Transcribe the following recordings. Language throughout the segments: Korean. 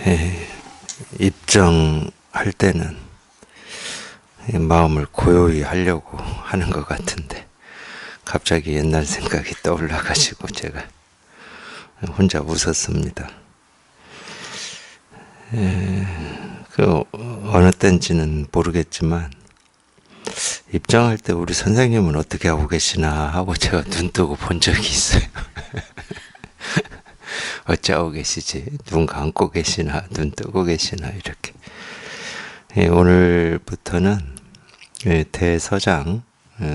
예, 입정할 때는 마음을 고요히 하려고 하는 것 같은데 갑자기 옛날 생각이 떠올라가지고 제가 혼자 웃었습니다. 그 어느 때인지는 모르겠지만 입장할 때 우리 선생님은 어떻게 하고 계시나 하고 제가 눈 뜨고 본 적이 있어요. 어찌하고 계시지? 눈 감고 계시나 눈 뜨고 계시나 이렇게. 오늘부터는 대서장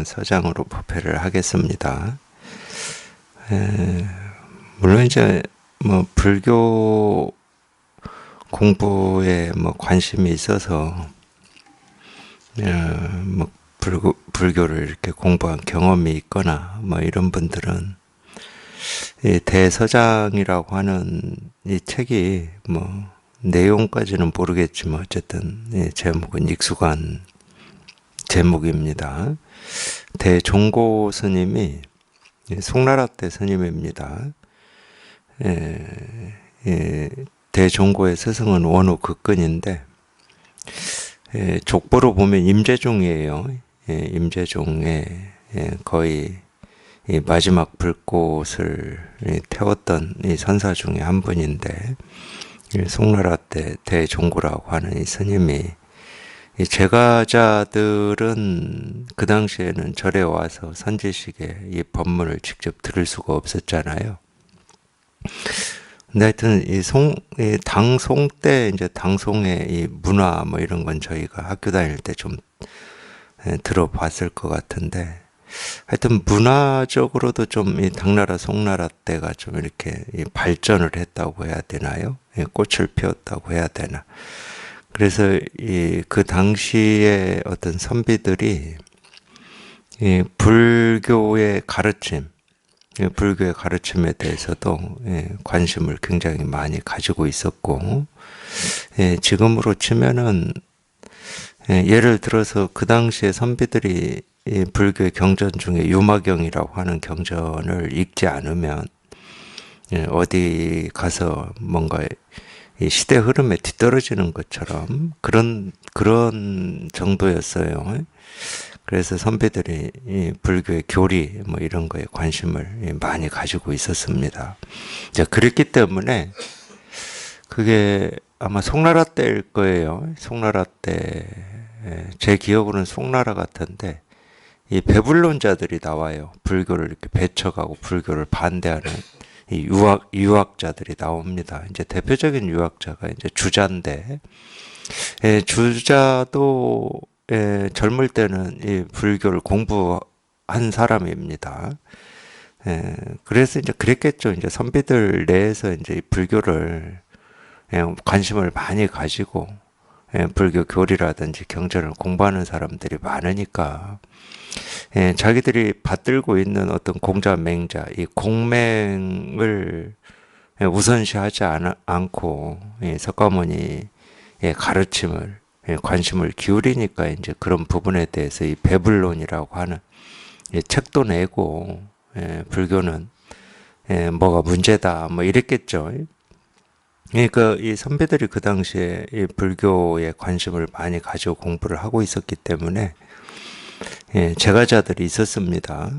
서장으로 법회를 하겠습니다. 물론 이제 뭐 불교 공부에 뭐 관심이 있어서 뭐 불교를 이렇게 공부한 경험이 있거나 뭐 이런 분들은 이 대서장이라고 하는 이 책이 뭐 내용까지는 모르겠지만 어쨌든 이 제목은 익숙한 제목입니다. 대종고 스님이 송나라 때 스님입니다. 대종고의 스승은 원후 극근인데 족보로 보면 임재종이에요. 임재종의 거의 이 마지막 불꽃을 태웠던 이 선사 중에 한 분인데 송나라 때 대종고라고 하는 이 스님이 이 제가자들은 그 당시에는 절에 와서 선지식에 이 법문을 직접 들을 수가 없었잖아요. 근데 하여튼 이 당송 때 이제 당송의 이 문화 뭐 이런 건 저희가 학교 다닐 때 좀 들어봤을 것 같은데 하여튼 문화적으로도 좀 이 당나라 송나라 때가 좀 이렇게 발전을 했다고 해야 되나요? 꽃을 피웠다고 해야 되나? 그래서 그 당시에 어떤 선비들이 이 불교의 가르침에 대해서도 관심을 굉장히 많이 가지고 있었고, 지금으로 치면은 예를 들어서 그 당시에 선비들이 이 불교의 경전 중에 유마경이라고 하는 경전을 읽지 않으면 어디 가서 뭔가 이 시대 흐름에 뒤떨어지는 것처럼 그런 정도였어요. 그래서 선배들이 이 불교의 교리 뭐 이런 거에 관심을 많이 가지고 있었습니다. 자, 그랬기 때문에 그게 아마 송나라 때일 거예요. 송나라 때 제 기억으로는 송나라 같은데 이 배불론자들이 나와요. 불교를 이렇게 배척하고 불교를 반대하는 이 유학자들이 나옵니다. 이제 대표적인 유학자가 이제 주자인데, 주자도 젊을 때는 이 불교를 공부한 사람입니다. 그래서 이제 그랬겠죠. 이제 선비들 내에서 이제 이 불교를 관심을 많이 가지고 불교 교리라든지 경전을 공부하는 사람들이 많으니까 자기들이 받들고 있는 어떤 공자 맹자 이 공맹을 우선시하지 않고 석가모니의 가르침을 관심을 기울이니까 이제 그런 부분에 대해서 이 배불론이라고 하는 책도 내고 불교는 뭐가 문제다 뭐 이랬겠죠. 그러니까 이 선배들이 그 당시에 이 불교에 관심을 많이 가지고 공부를 하고 있었기 때문에 제가자들이 있었습니다.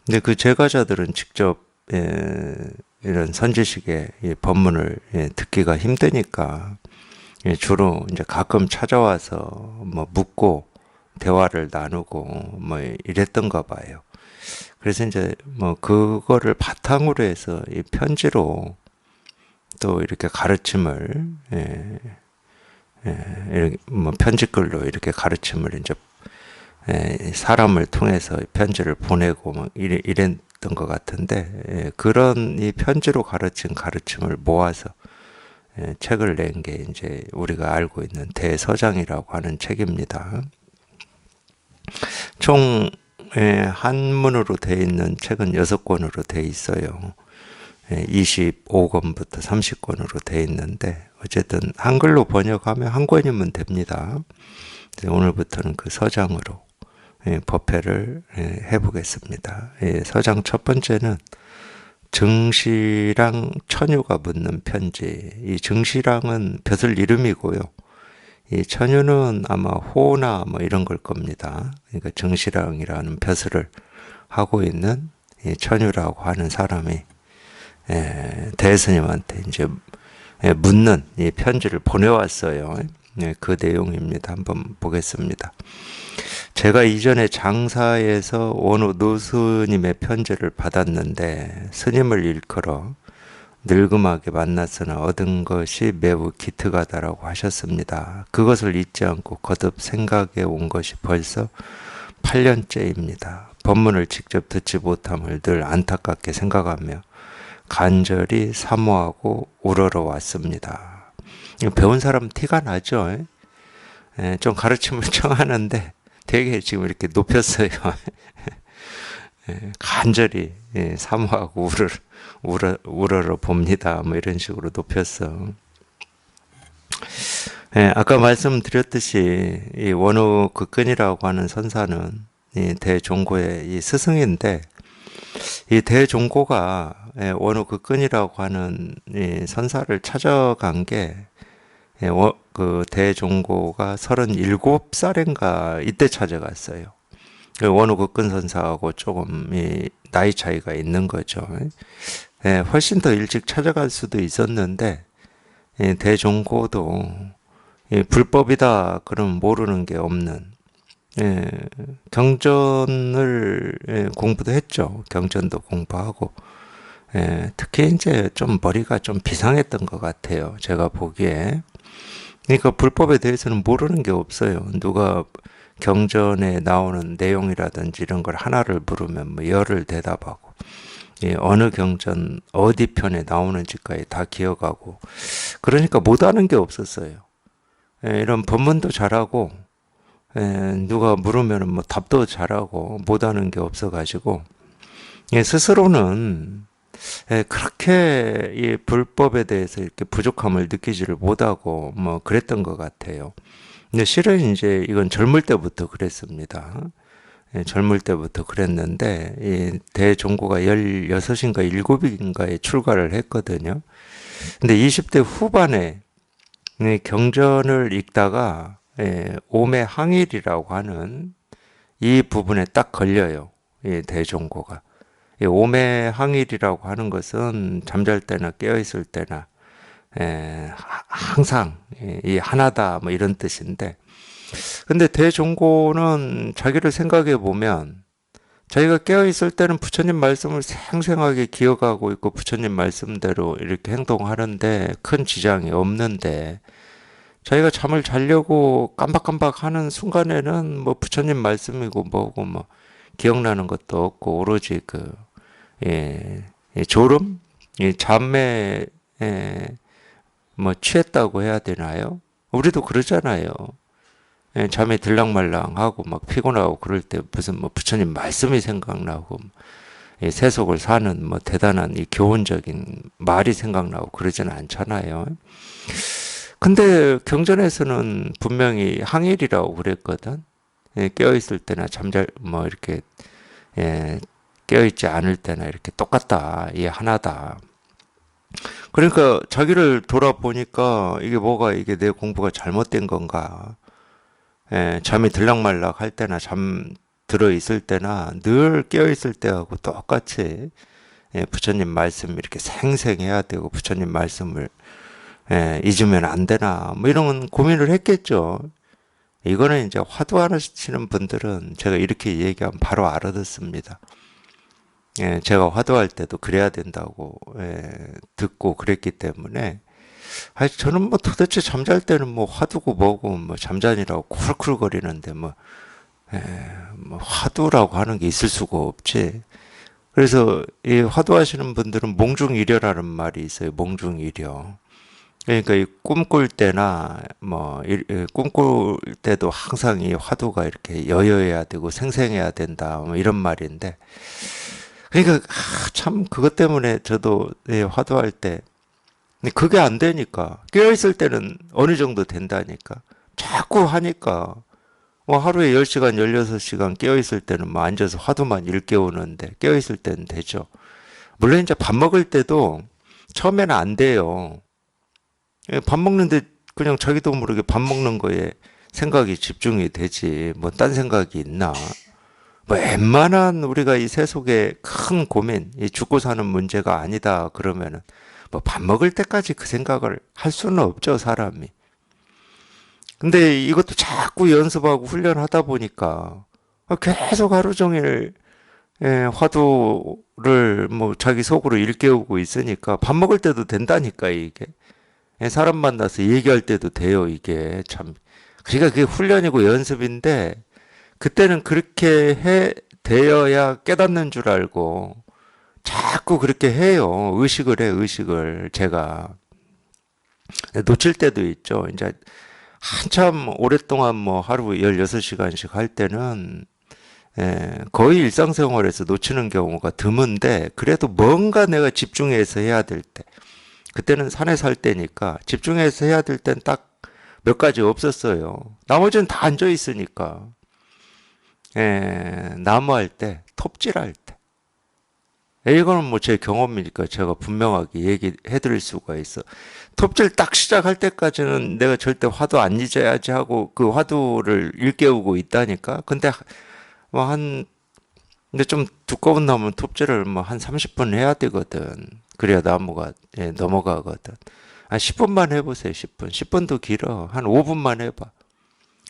근데 그 제가자들은 직접 이런 선지식의 법문을 듣기가 힘드니까 주로 이제 가끔 찾아와서 뭐 묻고 대화를 나누고 뭐 이랬던가 봐요. 그래서 이제 뭐 그거를 바탕으로 해서 이 편지로 또 이렇게 가르침을 이렇게 뭐 편지글로 이렇게 가르침을 이제 사람을 통해서 편지를 보내고 뭐 이랬던 것 같은데 그런 이 편지로 가르친 가르침을 모아서 책을 낸 게 이제 우리가 알고 있는 대서장이라고 하는 책입니다. 총 한문으로 되어 있는 책은 6권으로 되어 있어요. 25권부터 30권으로 되어 있는데 어쨌든 한글로 번역하면 한 권이면 됩니다. 오늘부터는 그 서장으로 법회를 해보겠습니다. 서장 첫 번째는 정시랑 천유가 묻는 편지. 이 정시랑은 벼슬 이름이고요. 이 천유는 아마 호나 뭐 이런 걸 겁니다. 그러니까 정시랑이라는 벼슬을 하고 있는 이 천유라고 하는 사람이 대스님한테 이제 묻는 이 편지를 보내왔어요. 그 내용입니다. 한번 보겠습니다. 제가 이전에 장사에서 원우 노스님의 편지를 받았는데 스님을 일컬어 늙음하게 만났으나 얻은 것이 매우 기특하다라고 하셨습니다. 그것을 잊지 않고 거듭 생각해 온 것이 벌써 8년째입니다. 법문을 직접 듣지 못함을 늘 안타깝게 생각하며 간절히 사모하고 우러러 왔습니다. 배운 사람 티가 나죠? 좀 가르침을 청하는데 되게 지금 이렇게 높였어요. 간절히 사모하고 우러러 봅니다. 뭐 이런 식으로 높였어. 아까 말씀드렸듯이 이 원우 극근이라고 하는 선사는 이 대종고의 이 스승인데 이 대종고가 원우 극근이라고 하는 이 선사를 찾아간 게 그 대종고가 37살인가 이때 찾아갔어요. 원우 극근 선사하고 조금 이 나이 차이가 있는 거죠. 훨씬 더 일찍 찾아갈 수도 있었는데 대종고도 불법이다 그러면 모르는 게 없는 경전을 공부도 했죠. 경전도 공부하고 특히 이제 좀 머리가 좀 비상했던 것 같아요. 제가 보기에. 그러니까 불법에 대해서는 모르는 게 없어요. 누가 경전에 나오는 내용이라든지 이런 걸 하나를 물으면 뭐 열을 대답하고 어느 경전 어디 편에 나오는지까지 다 기억하고 그러니까 못하는 게 없었어요. 이런 법문도 잘하고 누가 물으면 뭐 답도 잘하고 못하는 게 없어가지고 스스로는 그렇게 이 불법에 대해서 이렇게 부족함을 느끼지를 못하고 뭐 그랬던 것 같아요. 근데 실은 이제 이건 젊을 때부터 그랬습니다. 젊을 때부터 그랬는데 이 대종고가 16인가 7인가에 출가를 했거든요. 근데 20대 후반에 경전을 읽다가 오매항일이라고 하는 이 부분에 딱 걸려요. 이 대종고가. 이 오매항일이라고 하는 것은 잠잘 때나 깨어있을 때나 항상 이 하나다 뭐 이런 뜻인데 근데 대종고는 자기를 생각해 보면 자기가 깨어있을 때는 부처님 말씀을 생생하게 기억하고 있고 부처님 말씀대로 이렇게 행동하는데 큰 지장이 없는데 자기가 잠을 자려고 깜박깜박 하는 순간에는 뭐 부처님 말씀이고 뭐고 뭐 기억나는 것도 없고 오로지 졸음? 잠에 뭐 취했다고 해야 되나요? 우리도 그러잖아요. 잠에 들락말락하고 막 피곤하고 그럴 때 무슨 뭐 부처님 말씀이 생각나고 세속을 사는 뭐 대단한 이 교훈적인 말이 생각나고 그러지는 않잖아요. 근데 경전에서는 분명히 항일이라고 그랬거든. 깨어있을 때나 뭐 이렇게 깨어있지 않을 때나 이렇게 똑같다. 이게 하나다. 그러니까 자기를 돌아보니까 이게 내 공부가 잘못된 건가. 잠이 들락말락 할 때나 잠 들어 있을 때나 늘 깨어 있을 때하고 똑같이 부처님 말씀 이렇게 생생해야 되고 부처님 말씀을 잊으면 안 되나 뭐 이런 고민을 했겠죠. 이거는 이제 화두하시는 분들은 제가 이렇게 얘기하면 바로 알아듣습니다. 제가 화두할 때도 그래야 된다고 듣고 그랬기 때문에 저는 뭐 도대체 잠잘 때는 뭐 화두고 뭐고 뭐 잠자니라고 쿨쿨거리는데 뭐 화두라고 하는 게 있을 수가 없지. 그래서 이 화두하시는 분들은 몽중일여라는 말이 있어요. 몽중일여. 그러니까 이 꿈꿀 때나 뭐 꿈꿀 때도 항상 이 화두가 이렇게 여여해야 되고 생생해야 된다 뭐 이런 말인데 그러니까 참 그것 때문에 저도 화두할 때 그게 안 되니까 깨어있을 때는 어느 정도 된다니까 자꾸 하니까 뭐 하루에 10시간 16시간 깨어있을 때는 뭐 앉아서 화두만 일깨우는데 깨어있을 때는 되죠. 물론 이제 밥 먹을 때도 처음에는 안 돼요. 예, 밥 먹는데 그냥 자기도 모르게 밥 먹는 거에 생각이 집중이 되지. 뭐 딴 생각이 있나? 뭐 웬만한 우리가 이 세속의 큰 고민, 이 죽고 사는 문제가 아니다 그러면은 뭐 밥 먹을 때까지 그 생각을 할 수는 없죠, 사람이. 근데 이것도 자꾸 연습하고 훈련하다 보니까 계속 하루 종일 화두를 뭐 자기 속으로 일깨우고 있으니까 밥 먹을 때도 된다니까 이게. 사람 만나서 얘기할 때도 돼요, 이게 참. 그러니까 그게 훈련이고 연습인데 그때는 그렇게 되어야 깨닫는 줄 알고 자꾸 그렇게 해요. 의식을 해, 의식을 제가. 놓칠 때도 있죠. 이제 한참 오랫동안 뭐 하루 16시간씩 할 때는 거의 일상생활에서 놓치는 경우가 드문데 그래도 뭔가 내가 집중해서 해야 될 때, 그때는 산에 살 때니까 집중해서 해야 될 땐 딱 몇 가지 없었어요. 나머지는 다 앉아 있으니까. 나무 할 때, 톱질할 때. 이거는 뭐 제 경험이니까 제가 분명하게 얘기해 드릴 수가 있어. 톱질 딱 시작할 때까지는 내가 절대 화두 안 잊어야지 하고 그 화두를 일깨우고 있다니까. 근데 뭐 근데 좀 두꺼운 나무는 톱질을 뭐 한 30분 해야 되거든. 그래야 나무가 넘어가거든. 한 10분만 해보세요. 10분. 10분도 길어. 한 5분만 해봐.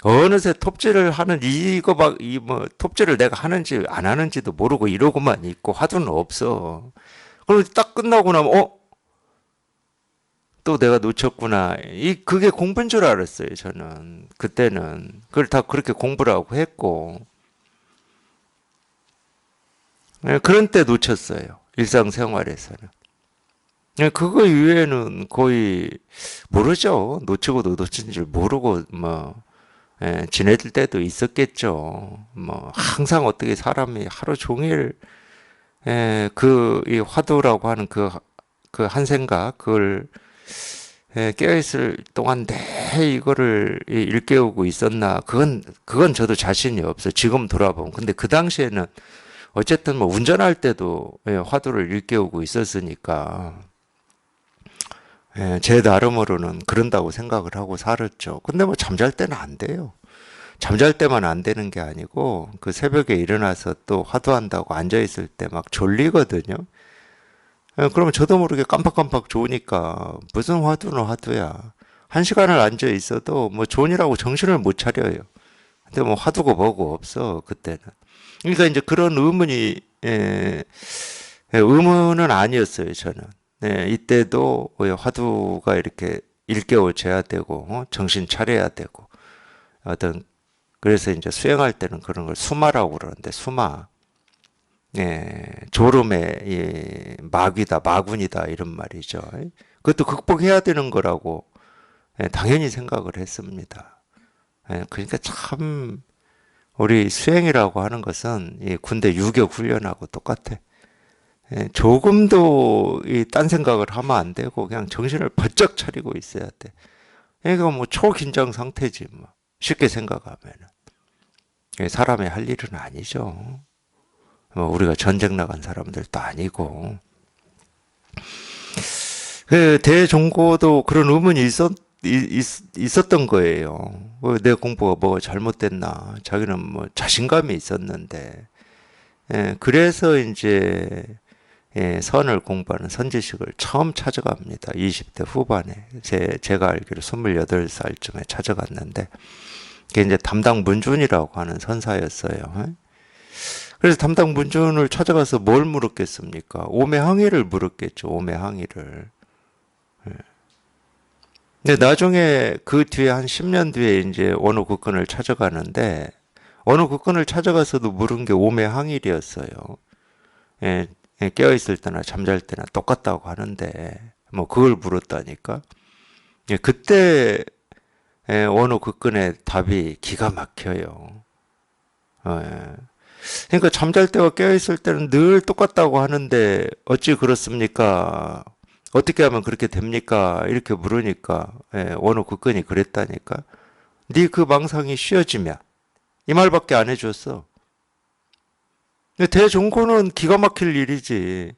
어느새 톱질을 하는 이거 막 이 뭐 톱질을 내가 하는지 안 하는지도 모르고 이러고만 있고 화두는 없어. 그리고 딱 끝나고 나면 또 내가 놓쳤구나. 그게 공부인 줄 알았어요. 저는 그때는 그걸 다 그렇게 공부를 하고 했고 그런 때 놓쳤어요. 일상생활에서는. 그거 이외에는 거의 모르죠. 놓치고도 놓친 줄 모르고 뭐 지내들 때도 있었겠죠. 뭐 항상 어떻게 사람이 하루 종일 이 화두라고 하는 그 한 생각 그걸 깨어있을 동안 내 이거를 일깨우고 있었나? 그건 저도 자신이 없어. 지금 돌아보면. 근데 그 당시에는 어쨌든 뭐 운전할 때도 화두를 일깨우고 있었으니까 제 나름으로는 그런다고 생각을 하고 살았죠. 근데 뭐 잠잘 때는 안 돼요. 잠잘 때만 안 되는 게 아니고 그 새벽에 일어나서 또 화두한다고 앉아 있을 때 막 졸리거든요. 그러면 저도 모르게 깜빡깜빡 좋으니까 무슨 화두는 화두야. 1시간을 앉아 있어도 뭐 존이라고 정신을 못 차려요. 근데 뭐 화두고 뭐고 없어 그때는. 그러니까 이제 그런 의문은 아니었어요 저는. 이때도 화두가 이렇게 일깨워져야 되고 정신 차려야 되고 어떤 그래서 이제 수행할 때는 그런 걸 수마라고 그러는데 수마. 졸음의 마귀다, 마군이다 이런 말이죠. 그것도 극복해야 되는 거라고 당연히 생각을 했습니다. 그러니까 참 우리 수행이라고 하는 것은 이 군대 유격 훈련하고 똑같아. 조금도 딴 생각을 하면 안 되고 그냥 정신을 번쩍 차리고 있어야 돼. 그러니까 뭐 초긴장 상태지 뭐 쉽게 생각하면은 사람이 할 일은 아니죠. 우리가 전쟁 나간 사람들도 아니고. 그 대종고도 그런 의문이 있었던 거예요. 내 공부가 뭐가 잘못됐나. 자기는 뭐 자신감이 있었는데. 그래서 이제 선을 공부하는 선지식을 처음 찾아갑니다. 20대 후반에. 제가 알기로 28살쯤에 찾아갔는데. 그게 이제 담당 문준이라고 하는 선사였어요. 그래서 담당 문준을 찾아가서 뭘 물었겠습니까? 오매항의를 물었겠죠. 오매항의를. 근데 나중에 그 뒤에 한 10년 뒤에 이제 원호 국건을 찾아가는데 원호 국건을 찾아가서도 물은 게 오매항일이었어요. 깨어 있을 때나 잠잘 때나 똑같다고 하는데 뭐 그걸 물었다니까. 그때 원호 국건의 답이 기가 막혀요. 그러니까 잠잘 때와 깨어 있을 때는 늘 똑같다고 하는데 어찌 그렇습니까? 어떻게 하면 그렇게 됩니까? 이렇게 물으니까 원호 국건이 그랬다니까. 네 그 망상이 쉬어지면 이 말밖에 안 해줬어. 근데 대종고는 기가 막힐 일이지.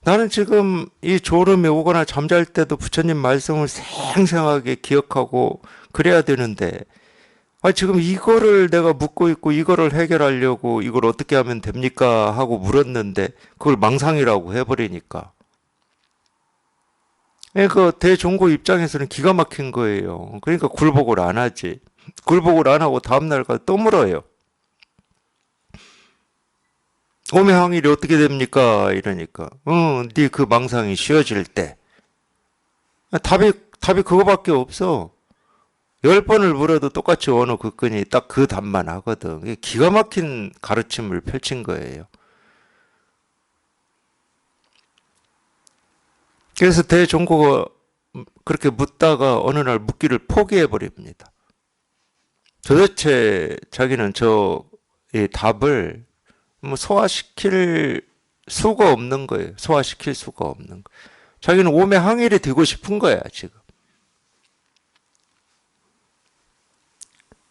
나는 지금 이 졸음이 오거나 잠잘 때도 부처님 말씀을 생생하게 기억하고 그래야 되는데, 지금 이거를 내가 묻고 있고 이거를 해결하려고 이걸 어떻게 하면 됩니까? 하고 물었는데 그걸 망상이라고 해버리니까. 그 대종고 입장에서는 기가 막힌 거예요. 그러니까 굴복을 안 하지. 굴복을 안 하고 다음날 또 물어요. 오매황일이 어떻게 됩니까? 이러니까. 네 그 망상이 쉬어질 때. 답이 그거밖에 없어. 10번을 물어도 똑같이 원어 극근이 딱 그 답만 하거든. 이게 기가 막힌 가르침을 펼친 거예요. 그래서 대종고가 그렇게 묻다가 어느 날 묻기를 포기해 버립니다. 도대체 자기는 이 답을 뭐 소화시킬 수가 없는 거예요. 소화시킬 수가 없는 거. 자기는 오매항일이 되고 싶은 거야, 지금.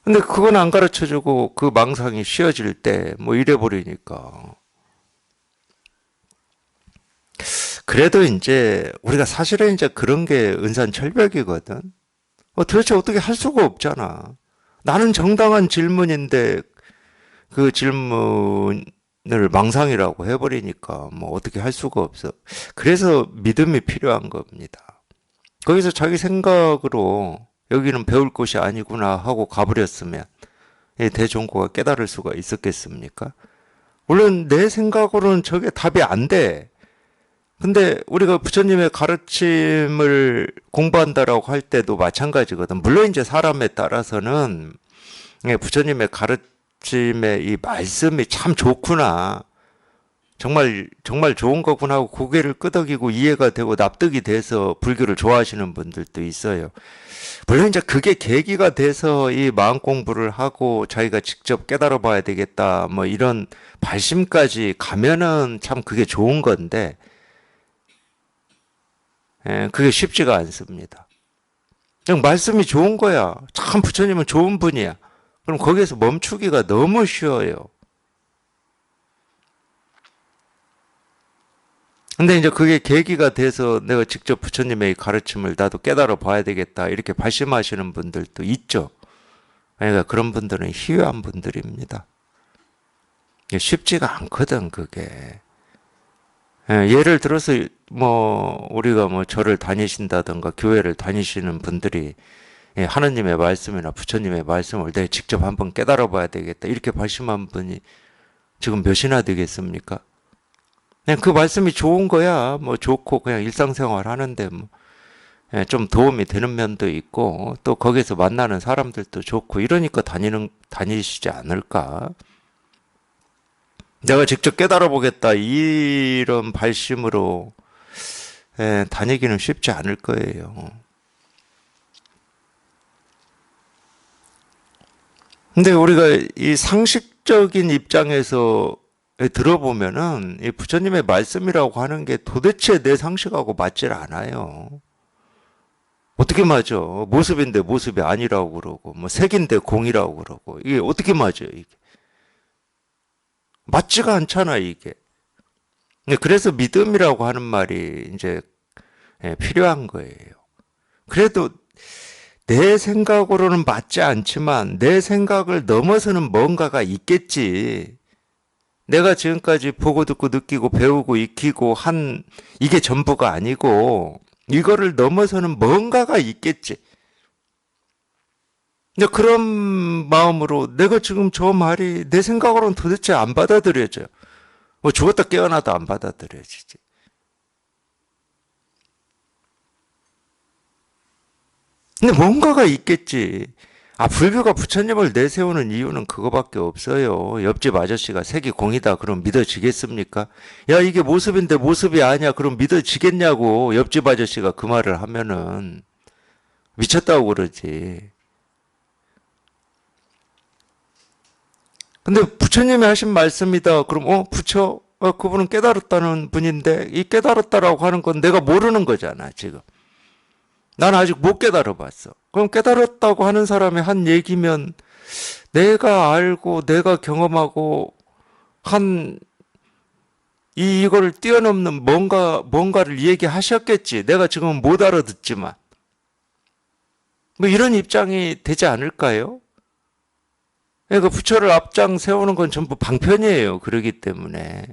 근데 그건 안 가르쳐주고 그 망상이 쉬어질 때 뭐 이래 버리니까. 그래도 이제 우리가 사실은 이제 그런 게 은산철벽이거든. 도대체 어떻게 할 수가 없잖아. 나는 정당한 질문인데 그 질문을 망상이라고 해버리니까 뭐 어떻게 할 수가 없어. 그래서 믿음이 필요한 겁니다. 거기서 자기 생각으로 여기는 배울 곳이 아니구나 하고 가버렸으면 이 대종고가 깨달을 수가 있었겠습니까? 물론 내 생각으로는 저게 답이 안 돼. 근데 우리가 부처님의 가르침을 공부한다라고 할 때도 마찬가지거든. 물론 이제 사람에 따라서는 부처님의 가르침의 이 말씀이 참 좋구나. 정말 정말 좋은 거구나 하고 고개를 끄덕이고 이해가 되고 납득이 돼서 불교를 좋아하시는 분들도 있어요. 물론 이제 그게 계기가 돼서 이 마음 공부를 하고 자기가 직접 깨달아 봐야 되겠다. 뭐 이런 발심까지 가면은 참 그게 좋은 건데, 그게 쉽지가 않습니다. 그냥 말씀이 좋은 거야. 참 부처님은 좋은 분이야. 그럼 거기에서 멈추기가 너무 쉬워요. 근데 이제 그게 계기가 돼서 내가 직접 부처님의 가르침을 나도 깨달아 봐야 되겠다. 이렇게 발심하시는 분들도 있죠. 그러니까 그런 분들은 희귀한 분들입니다. 쉽지가 않거든, 그게. 예를 들어서 뭐 우리가 뭐 절을 다니신다든가 교회를 다니시는 분들이 하느님의 말씀이나 부처님의 말씀을 내가 직접 한번 깨달아 봐야 되겠다. 이렇게 발심한 분이 지금 몇이나 되겠습니까? 그냥 그 말씀이 좋은 거야. 뭐 좋고 그냥 일상생활 하는데 뭐 좀 도움이 되는 면도 있고 또 거기서 만나는 사람들도 좋고 이러니까 다니시지 않을까? 내가 직접 깨달아 보겠다 이런 발심으로 다니기는 쉽지 않을 거예요. 근데 우리가 이 상식적인 입장에서 들어보면은 이 부처님의 말씀이라고 하는 게 도대체 내 상식하고 맞질 않아요. 어떻게 맞아? 모습인데 모습이 아니라고 그러고, 뭐 색인데 공이라고 그러고, 이게 어떻게 맞아요, 이게? 맞지가 않잖아, 이게. 그래서 믿음이라고 하는 말이 이제 필요한 거예요. 그래도 내 생각으로는 맞지 않지만 내 생각을 넘어서는 뭔가가 있겠지. 내가 지금까지 보고 듣고 느끼고 배우고 익히고 한 이게 전부가 아니고 이거를 넘어서는 뭔가가 있겠지. 근데 그런 마음으로 내가 지금 저 말이 내 생각으로는 도대체 안 받아들여져요. 뭐 죽었다 깨어나도 안 받아들여지지. 근데 뭔가가 있겠지. 불교가 부처님을 내세우는 이유는 그거밖에 없어요. 옆집 아저씨가 색이 공이다. 그럼 믿어지겠습니까? 야, 이게 모습인데 모습이 아니야. 그럼 믿어지겠냐고. 옆집 아저씨가 그 말을 하면은 미쳤다고 그러지. 근데 부처님이 하신 말씀이다. 그럼 부처 그분은 깨달았다는 분인데 이 깨달았다라고 하는 건 내가 모르는 거잖아, 지금. 난 아직 못 깨달아 봤어. 그럼 깨달았다고 하는 사람이 한 얘기면 내가 알고 내가 경험하고 한 이거를 뛰어넘는 뭔가를 얘기하셨겠지. 내가 지금 못 알아듣지만. 뭐 이런 입장이 되지 않을까요? 그러니까 부처를 앞장 세우는 건 전부 방편이에요. 그러기 때문에.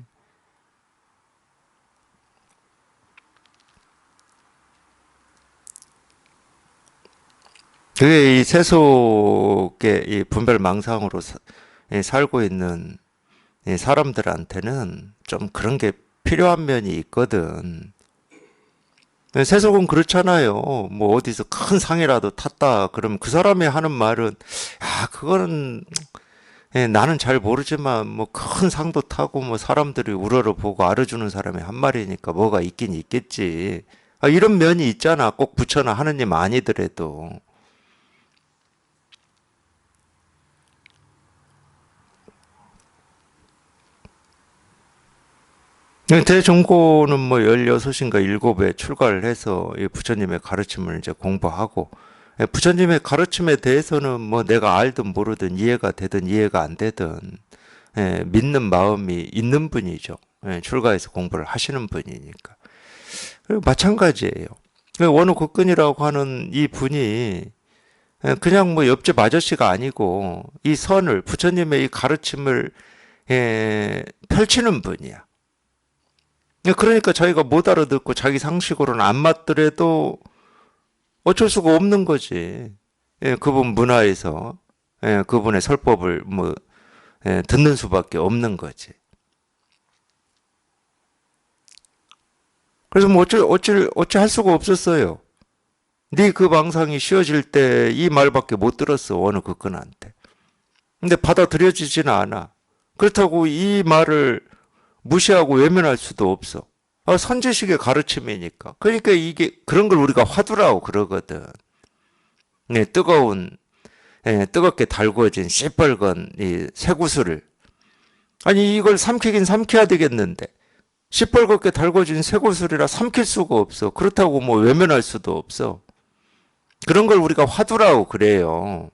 그게 이 세속의 이 분별망상으로 살고 있는 이 사람들한테는 좀 그런 게 필요한 면이 있거든. 세속은 그렇잖아요. 뭐 어디서 큰 상이라도 탔다. 그러면 그 사람이 하는 말은, 야, 그거는 나는 잘 모르지만 뭐 큰 상도 타고 뭐 사람들이 우러러보고 알아주는 사람이 한 말이니까 뭐가 있긴 있겠지. 아, 이런 면이 있잖아. 꼭 부처나 하느님 아니더라도. 대종고는 뭐 16인가 7에 출가를 해서 이 부처님의 가르침을 이제 공부하고, 부처님의 가르침에 대해서는 뭐 내가 알든 모르든 이해가 되든 이해가 안 되든 믿는 마음이 있는 분이죠. 출가해서 공부를 하시는 분이니까. 그리고 마찬가지예요. 원후국근이라고 하는 이 분이 그냥 뭐 옆집 아저씨가 아니고 이 선을 부처님의 이 가르침을 펼치는 분이야. 그러니까 자기가 못 알아듣고 자기 상식으로는 안 맞더라도 어쩔 수가 없는 거지. 그분 문화에서 그분의 설법을 뭐 듣는 수밖에 없는 거지. 그래서 뭐 어찌 할 수가 없었어요. 네 그 망상이 쉬어질 때 이 말밖에 못 들었어, 어느 그건한테. 근데 받아들여지지는 않아. 그렇다고 이 말을 무시하고 외면할 수도 없어. 선지식의 가르침이니까. 그러니까 이게 그런 걸 우리가 화두라고 그러거든. 네, 뜨겁게 달구어진 시뻘건 이 쇠구슬을. 아니 이걸 삼키긴 삼켜야 되겠는데 시뻘겋게 달궈진 쇠구슬이라 삼킬 수가 없어. 그렇다고 뭐 외면할 수도 없어. 그런 걸 우리가 화두라고 그래요.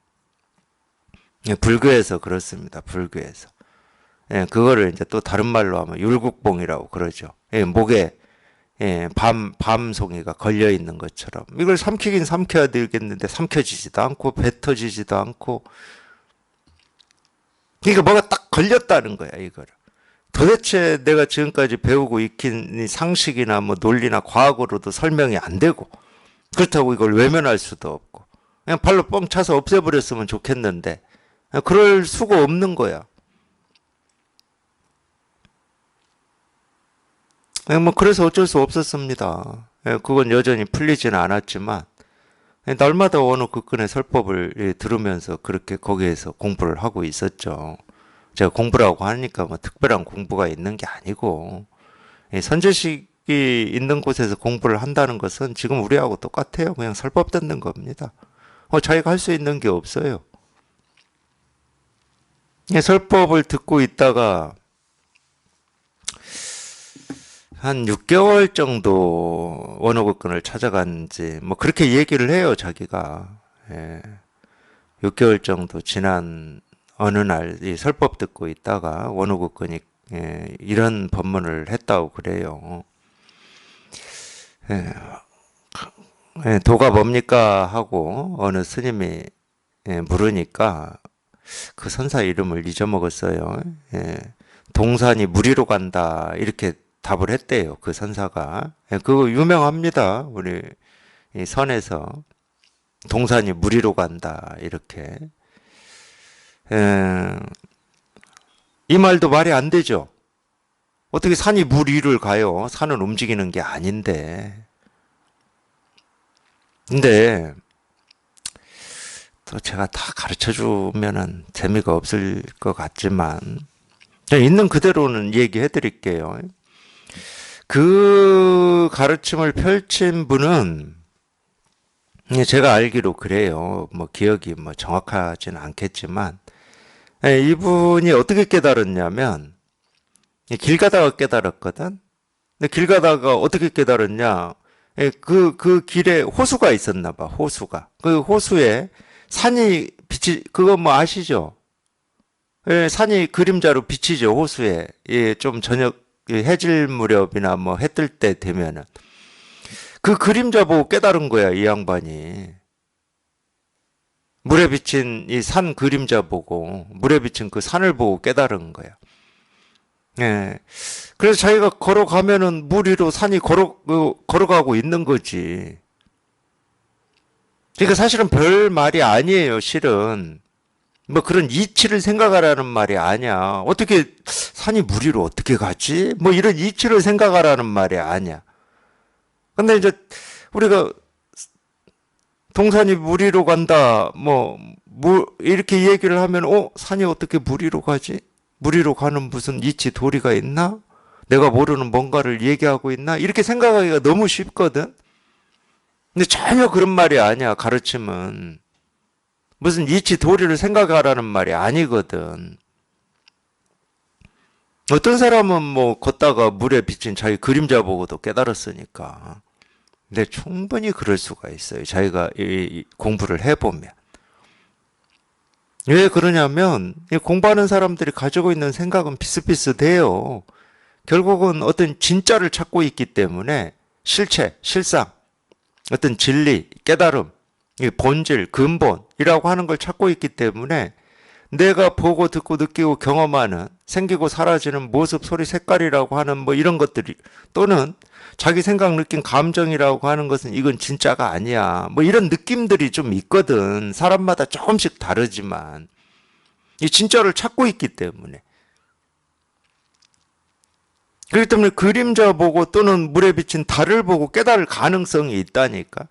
예, 불교에서 그렇습니다. 불교에서. 그거를 이제 또 다른 말로 하면 율국봉이라고 그러죠. 목에 밤송이가 걸려 있는 것처럼 이걸 삼키긴 삼켜야 되겠는데 삼켜지지도 않고 뱉어지지도 않고 그러니까 뭐가 딱 걸렸다는 거야 이거를. 도대체 내가 지금까지 배우고 익힌 이 상식이나 뭐 논리나 과학으로도 설명이 안 되고 그렇다고 이걸 외면할 수도 없고 그냥 발로 뻥 차서 없애버렸으면 좋겠는데 그럴 수가 없는 거야. 뭐 그래서 어쩔 수 없었습니다. 그건 여전히 풀리지는 않았지만 날마다 어느 그건의 설법을 들으면서 그렇게 거기에서 공부를 하고 있었죠. 제가 공부라고 하니까 뭐 특별한 공부가 있는 게 아니고 선제식이 있는 곳에서 공부를 한다는 것은 지금 우리하고 똑같아요. 그냥 설법 듣는 겁니다. 자기가 할 수 있는 게 없어요. 설법을 듣고 있다가 한 6개월 정도 원어국권을 찾아간지 뭐 그렇게 얘기를 해요 자기가. 6개월 정도 지난 어느 날 이 설법 듣고 있다가 원어국권이 이런 법문을 했다고 그래요. 도가 뭡니까 하고 어느 스님이 물으니까 그 선사 이름을 잊어먹었어요. 동산이 무리로 간다 이렇게 답을 했대요. 그 선사가. 그거 유명합니다. 우리 이 선에서 동산이 무리로 간다 이렇게. 이 말도 말이 안 되죠. 어떻게 산이 물 위를 가요? 산은 움직이는 게 아닌데. 근데 또 제가 다 가르쳐 주면은 재미가 없을 것 같지만 있는 그대로는 얘기해 드릴게요. 그 가르침을 펼친 분은 제가 알기로 그래요. 뭐 기억이 뭐 정확하지는 않겠지만 이분이 어떻게 깨달았냐면 길 가다가 깨달았거든. 근데 길 가다가 어떻게 깨달았냐? 그 길에 호수가 있었나 봐. 호수가. 그 호수에 산이 그거 뭐 아시죠? 산이 그림자로 비치죠. 호수에. 좀 저녁 해질 무렵이나 뭐 해 뜰 때 되면은 그 그림자 보고 깨달은 거야, 이 양반이. 물에 비친 이 산 그림자 보고, 물에 비친 그 산을 보고 깨달은 거야. 예. 그래서 자기가 걸어가면은 물 위로 산이 걸어가고 있는 거지. 그러니까 사실은 별 말이 아니에요, 실은. 뭐 그런 이치를 생각하라는 말이 아니야. 어떻게 산이 물 위로 어떻게 가지? 뭐 이런 이치를 생각하라는 말이 아니야. 근데 이제 우리가 동산이 물 위로 간다, 이렇게 얘기를 하면, 산이 어떻게 물 위로 가지? 물 위로 가는 무슨 이치 도리가 있나? 내가 모르는 뭔가를 얘기하고 있나? 이렇게 생각하기가 너무 쉽거든? 근데 전혀 그런 말이 아니야, 가르침은. 무슨 이치 도리를 생각하라는 말이 아니거든. 어떤 사람은 뭐 걷다가 물에 비친 자기 그림자 보고도 깨달았으니까. 근데 충분히 그럴 수가 있어요. 자기가 이 공부를 해보면. 왜 그러냐면 이 공부하는 사람들이 가지고 있는 생각은 비슷비슷해요. 결국은 어떤 진짜를 찾고 있기 때문에 실체, 실상, 어떤 진리, 깨달음, 이 본질, 근본이라고 하는 걸 찾고 있기 때문에 내가 보고 듣고 느끼고 경험하는 생기고 사라지는 모습, 소리, 색깔이라고 하는 뭐 이런 것들이 또는 자기 생각, 느낀 감정이라고 하는 것은 이건 진짜가 아니야. 뭐 이런 느낌들이 좀 있거든. 사람마다 조금씩 다르지만 이 진짜를 찾고 있기 때문에. 그렇기 때문에 그림자 보고 또는 물에 비친 달을 보고 깨달을 가능성이 있다니까.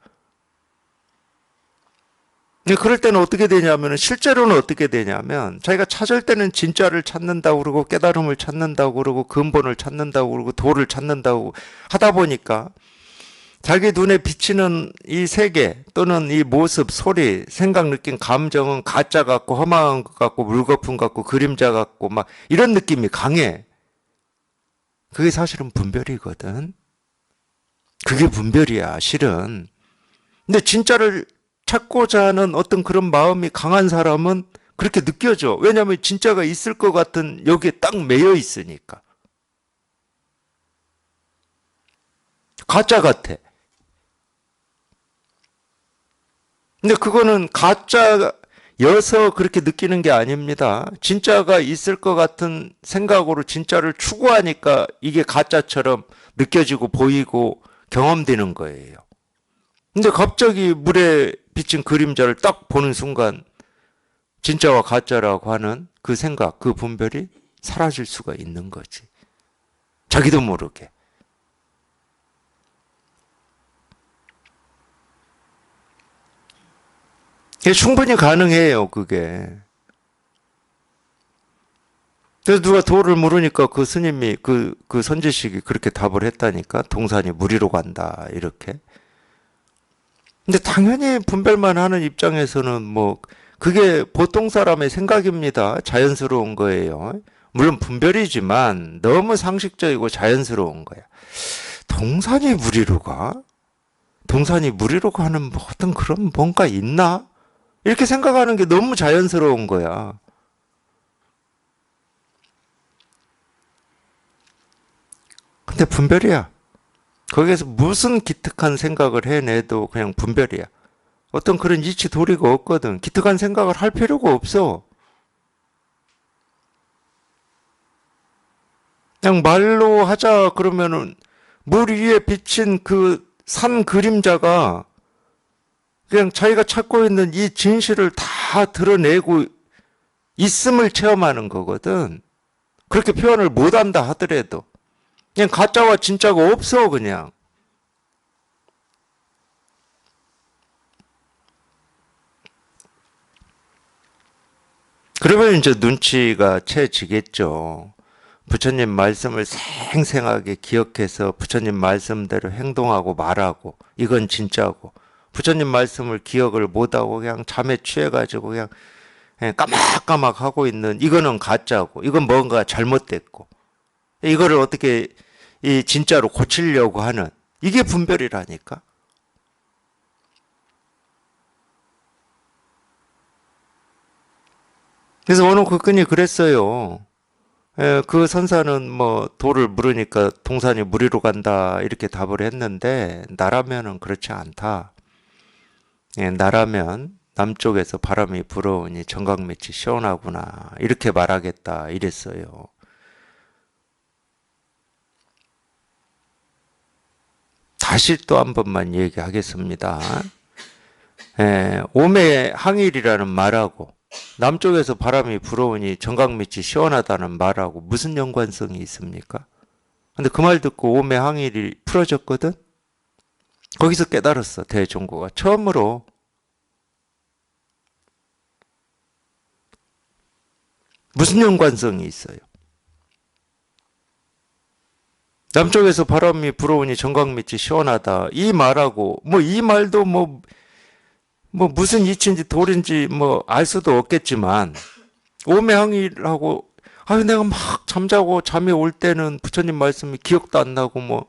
그럴 때는 어떻게 되냐면 실제로는 어떻게 되냐면 자기가 찾을 때는 진짜를 찾는다고 그러고 깨달음을 찾는다고 그러고 근본을 찾는다고 그러고 도를 찾는다고 하다 보니까 자기 눈에 비치는 이 세계 또는 이 모습, 소리, 생각, 느낀 감정은 가짜 같고 허망한 것 같고 물거품 같고 그림자 같고 막 이런 느낌이 강해. 그게 사실은 분별이거든. 그게 분별이야, 실은. 근데 진짜를 찾고자 하는 어떤 그런 마음이 강한 사람은 그렇게 느껴져. 왜냐하면 진짜가 있을 것 같은 여기에 딱 매여 있으니까. 가짜 같아. 근데 그거는 가짜여서 그렇게 느끼는 게 아닙니다. 진짜가 있을 것 같은 생각으로 진짜를 추구하니까 이게 가짜처럼 느껴지고 보이고 경험되는 거예요. 근데 갑자기 물에 비친 그림자를 딱 보는 순간 진짜와 가짜라고 하는 그 생각, 그 분별이 사라질 수가 있는 거지. 자기도 모르게. 충분히 가능해요, 그게. 그래서 누가 도를 물으니까 그 스님이, 그 선지식이 그렇게 답을 했다니까. 동산이 물 위로 간다, 이렇게. 근데 당연히 분별만 하는 입장에서는 뭐, 그게 보통 사람의 생각입니다. 자연스러운 거예요. 물론 분별이지만 너무 상식적이고 자연스러운 거야. 동산이 물 위로 가? 동산이 물 위로 가는 뭐 어떤 그런 뭔가 있나? 이렇게 생각하는 게 너무 자연스러운 거야. 근데 분별이야. 거기에서 무슨 기특한 생각을 해내도 그냥 분별이야. 어떤 그런 이치 도리가 없거든. 기특한 생각을 할 필요가 없어. 그냥 말로 하자 그러면은 물 위에 비친 그 산 그림자가 그냥 자기가 찾고 있는 이 진실을 다 드러내고 있음을 체험하는 거거든. 그렇게 표현을 못한다 하더라도. 그냥 가짜와 진짜가 없어, 그냥. 그러면 이제 눈치가 채지겠죠. 부처님 말씀을 생생하게 기억해서 부처님 말씀대로 행동하고 말하고, 이건 진짜고, 부처님 말씀을 기억을 못하고 그냥 잠에 취해가지고 그냥 까막까막 하고 있는, 이거는 가짜고, 이건 뭔가 잘못됐고, 이거를 어떻게 이 진짜로 고치려고 하는, 이게 분별이라니까. 그래서 어느 국군이 그랬어요. 그 선사는 뭐 돌을 물으니까 동산이 무리로 간다 이렇게 답을 했는데 나라면은 그렇지 않다. 나라면 남쪽에서 바람이 불어오니 정각밑이 시원하구나 이렇게 말하겠다 이랬어요. 다시 또 한 번만 얘기하겠습니다. 오매항일이라는 말하고 남쪽에서 바람이 불어오니 정각밑이 시원하다는 말하고 무슨 연관성이 있습니까? 근데 그 말 듣고 오매항일이 풀어졌거든? 거기서 깨달았어, 대종고가. 처음으로 무슨 연관성이 있어요? 남쪽에서 바람이 불어오니 정각밑이 시원하다. 이 말하고, 뭐 이 말도 뭐 무슨 이치인지 돌인지 뭐 알 수도 없겠지만, 오매항일하고, 아유, 내가 막 잠자고 잠이 올 때는 부처님 말씀이 기억도 안 나고 뭐,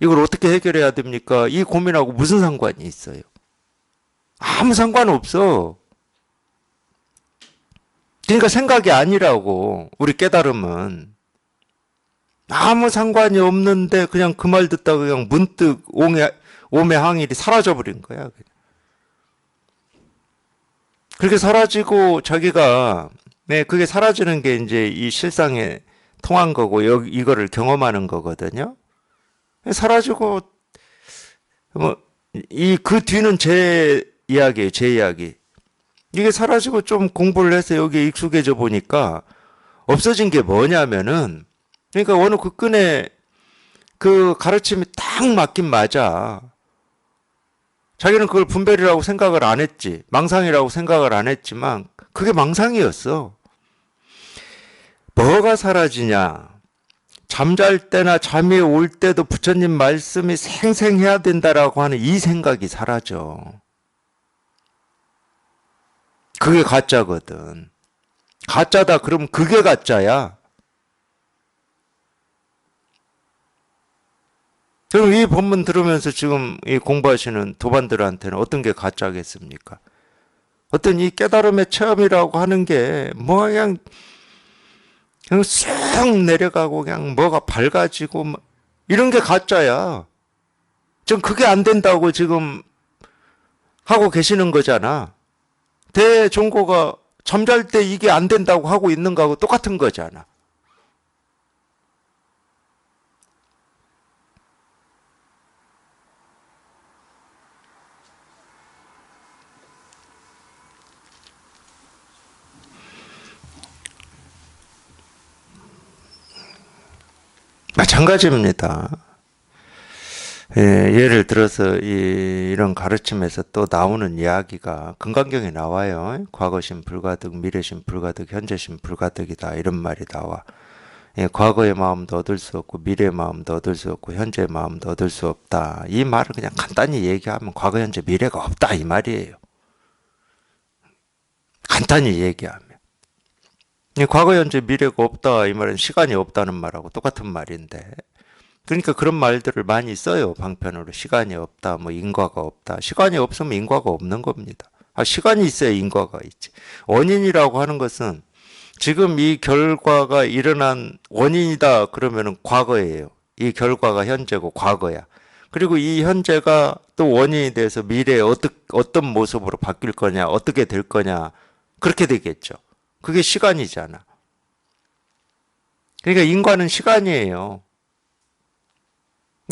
이걸 어떻게 해결해야 됩니까? 이 고민하고 무슨 상관이 있어요? 아무 상관 없어. 그러니까 생각이 아니라고, 우리 깨달음은. 아무 상관이 없는데 그냥 그 말 듣다가 그냥 문득 오매항일이 사라져버린 거야. 그렇게 사라지고 자기가, 네, 그게 사라지는 게 이제 이 실상에 통한 거고, 이거를 경험하는 거거든요. 사라지고, 뭐, 그 뒤는 제 이야기예요, 제 이야기. 이게 사라지고 좀 공부를 해서 여기에 익숙해져 보니까 없어진 게 뭐냐면은, 그러니까 어느 그 끈에 그 가르침이 딱 맞긴 맞아. 자기는 그걸 분별이라고 생각을 안 했지. 망상이라고 생각을 안 했지만, 그게 망상이었어. 뭐가 사라지냐? 잠잘 때나 잠이 올 때도 부처님 말씀이 생생해야 된다라고 하는 이 생각이 사라져. 그게 가짜거든. 가짜다 그러면 그게 가짜야. 그럼 이 본문 들으면서 지금 이 공부하시는 도반들한테는 어떤 게 가짜겠습니까? 어떤 이 깨달음의 체험이라고 하는 게 뭐 그냥 쑥 내려가고 그냥 뭐가 밝아지고 뭐 이런 게 가짜야. 지금 그게 안 된다고 지금 하고 계시는 거잖아. 대종고가 잠잘 때 이게 안 된다고 하고 있는 거하고 똑같은 거잖아. 마찬가지입니다. 예를 들어서 이런 가르침에서 또 나오는 이야기가 금강경에 나와요. 과거심 불가득, 미래심 불가득, 현재심 불가득이다. 이런 말이 나와. 과거의 마음도 얻을 수 없고 미래의 마음도 얻을 수 없고 현재의 마음도 얻을 수 없다. 이 말을 그냥 간단히 얘기하면 과거, 현재, 미래가 없다 이 말이에요. 간단히 얘기하면. 과거, 현재, 미래가 없다 이 말은 시간이 없다는 말하고 똑같은 말인데 그러니까 그런 말들을 많이 써요. 방편으로. 시간이 없다, 뭐 인과가 없다. 시간이 없으면 인과가 없는 겁니다. 시간이 있어야 인과가 있지. 원인이라고 하는 것은 지금 이 결과가 일어난 원인이다 그러면은 과거예요. 이 결과가 현재고 과거야. 그리고 이 현재가 또 원인이 돼서 미래에 어떤 모습으로 바뀔 거냐, 어떻게 될 거냐, 그렇게 되겠죠. 그게 시간이잖아. 그러니까 인과는 시간이에요.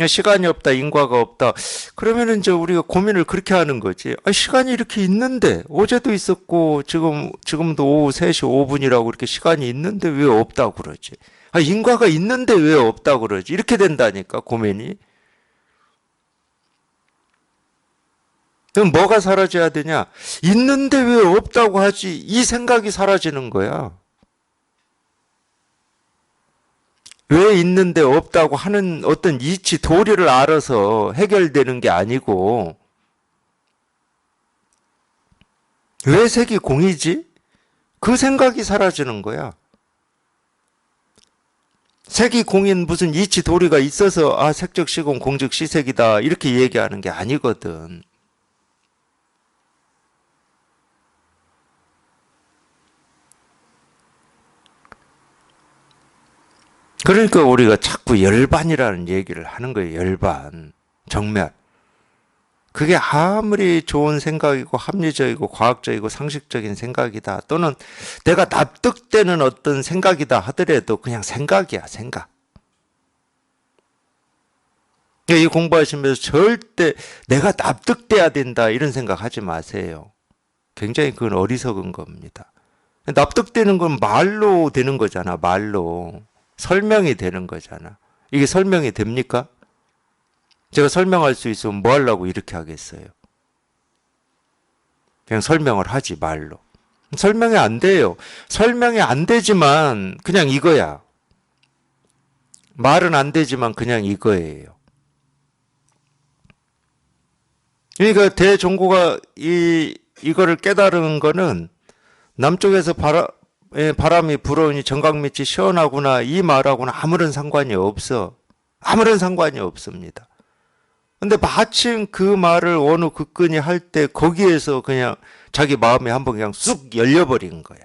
시간이 없다, 인과가 없다. 그러면은 이제 우리가 고민을 그렇게 하는 거지. 시간이 이렇게 있는데, 어제도 있었고, 지금도 오후 3시 5분이라고 이렇게 시간이 있는데 왜 없다고 그러지? 인과가 있는데 왜 없다고 그러지? 이렇게 된다니까, 고민이. 그럼 뭐가 사라져야 되냐? 있는데 왜 없다고 하지? 이 생각이 사라지는 거야. 왜 있는데 없다고 하는 어떤 이치, 도리를 알아서 해결되는 게 아니고, 왜 색이 공이지? 그 생각이 사라지는 거야. 색이 공인 무슨 이치 도리가 있어서 색적 시공 공적 시색이다 이렇게 얘기하는 게 아니거든. 그러니까 우리가 자꾸 열반이라는 얘기를 하는 거예요. 열반, 정멸. 그게 아무리 좋은 생각이고 합리적이고 과학적이고 상식적인 생각이다, 또는 내가 납득되는 어떤 생각이다 하더라도 그냥 생각이야, 생각. 이 공부하시면서 절대 내가 납득돼야 된다 이런 생각 하지 마세요. 굉장히 그건 어리석은 겁니다. 납득되는 건 말로 되는 거잖아, 말로. 설명이 되는 거잖아. 이게 설명이 됩니까? 제가 설명할 수 있으면 뭐 하려고 이렇게 하겠어요? 그냥 설명을 하지, 말로. 설명이 안 돼요. 설명이 안 되지만 그냥 이거야. 말은 안 되지만 그냥 이거예요. 그러니까 대종고가 이거를 깨달은 거는 남쪽에서 바람이 불어오니 정각 밑이 시원하구나 이 말하고는 아무런 상관이 없어. 아무런 상관이 없습니다. 근데 마침 그 말을 어느 극근이 할 때 거기에서 그냥 자기 마음이 한번 그냥 쑥 열려버린 거야.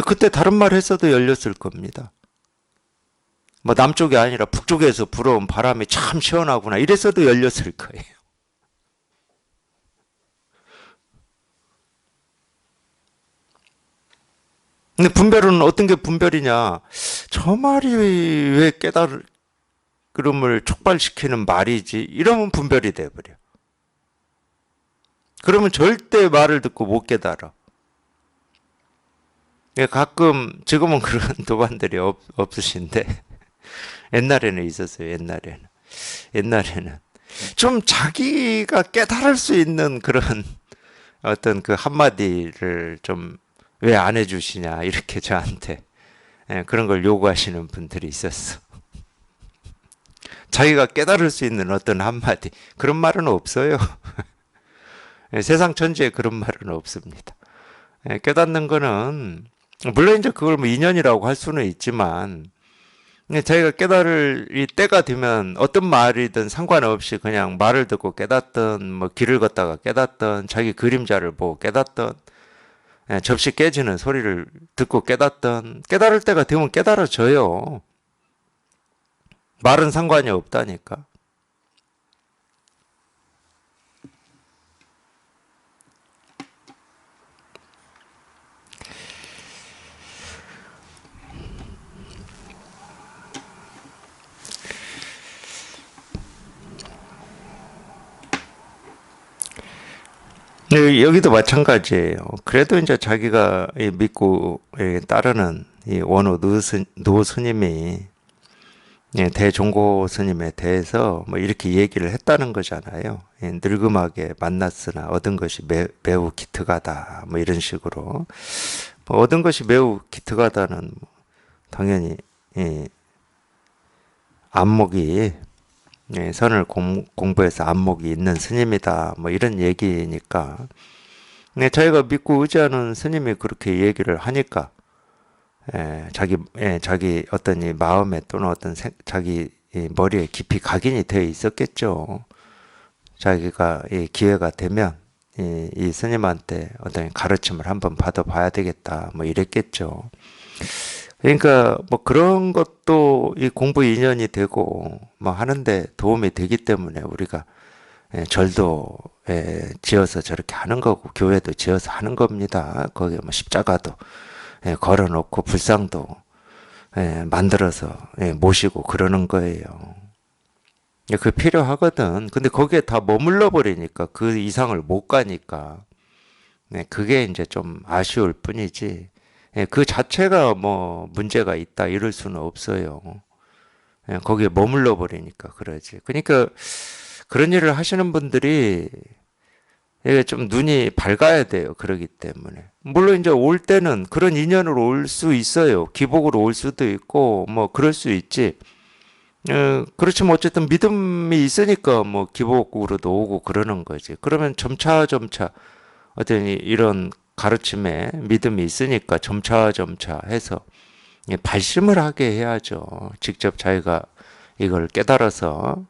그때 다른 말 했어도 열렸을 겁니다. 뭐 남쪽이 아니라 북쪽에서 불어온 바람이 참 시원하구나 이랬어도 열렸을 거예요. 근데 분별은 어떤 게 분별이냐? 저 말이 왜 깨달음을 촉발시키는 말이지? 이러면 분별이 돼버려. 그러면 절대 말을 듣고 못 깨달아. 가끔 지금은 그런 도반들이 없으신데 옛날에는 있었어요. 옛날에는 좀 자기가 깨달을 수 있는 그런 어떤 그 한마디를 좀 왜 안 해주시냐 이렇게 저한테 그런 걸 요구하시는 분들이 있었어. 자기가 깨달을 수 있는 어떤 한마디, 그런 말은 없어요. 세상 전체에 그런 말은 없습니다. 깨닫는 거는 물론 이제 그걸 뭐 인연이라고 할 수는 있지만 자기가 깨달을 이 때가 되면 어떤 말이든 상관없이 그냥 말을 듣고 깨닫든 뭐 길을 걷다가 깨닫든 자기 그림자를 보고 깨닫든 접시 깨지는 소리를 듣고 깨닫든 깨달을 때가 되면 깨달아져요. 말은 상관이 없다니까. 네, 여기도 마찬가지예요. 그래도 이제 자기가 믿고 따르는 이 원호 노 스님이 대종고 스님에 대해서 뭐 이렇게 얘기를 했다는 거잖아요. 늙음하게 만났으나 얻은 것이 매우 기특하다. 뭐 이런 식으로. 뭐 얻은 것이 매우 기특하다는 당연히 안목이 선을 공부해서 안목이 있는 스님이다. 뭐 이런 얘기니까. 자기가 믿고 의지하는 스님이 그렇게 얘기를 하니까 자기 어떤 이 마음에 또는 어떤 자기 머리에 깊이 각인이 되어 있었겠죠. 자기가 기회가 되면 이 스님한테 어떤 가르침을 한번 받아봐야 되겠다. 뭐 이랬겠죠. 그러니까 뭐 그런 것도 이 공부 인연이 되고 뭐 하는데 도움이 되기 때문에 우리가 절도 지어서 저렇게 하는 거고 교회도 지어서 하는 겁니다. 거기에 뭐 십자가도 걸어놓고 불상도 만들어서 모시고 그러는 거예요. 그 필요하거든. 근데 거기에 다 머물러 버리니까 그 이상을 못 가니까 그게 이제 좀 아쉬울 뿐이지. 그 자체가 뭐 문제가 있다 이럴 수는 없어요. 거기에 머물러 버리니까 그러지. 그러니까 그런 일을 하시는 분들이 이게 좀 눈이 밝아야 돼요. 그러기 때문에. 물론 이제 올 때는 그런 인연으로 올 수 있어요. 기복으로 올 수도 있고 뭐 그럴 수 있지. 그렇지만 어쨌든 믿음이 있으니까 뭐 기복으로도 오고 그러는 거지. 그러면 점차 어떤 이런 가르침에 믿음이 있으니까 점차 해서 발심을 하게 해야죠. 직접 자기가 이걸 깨달아서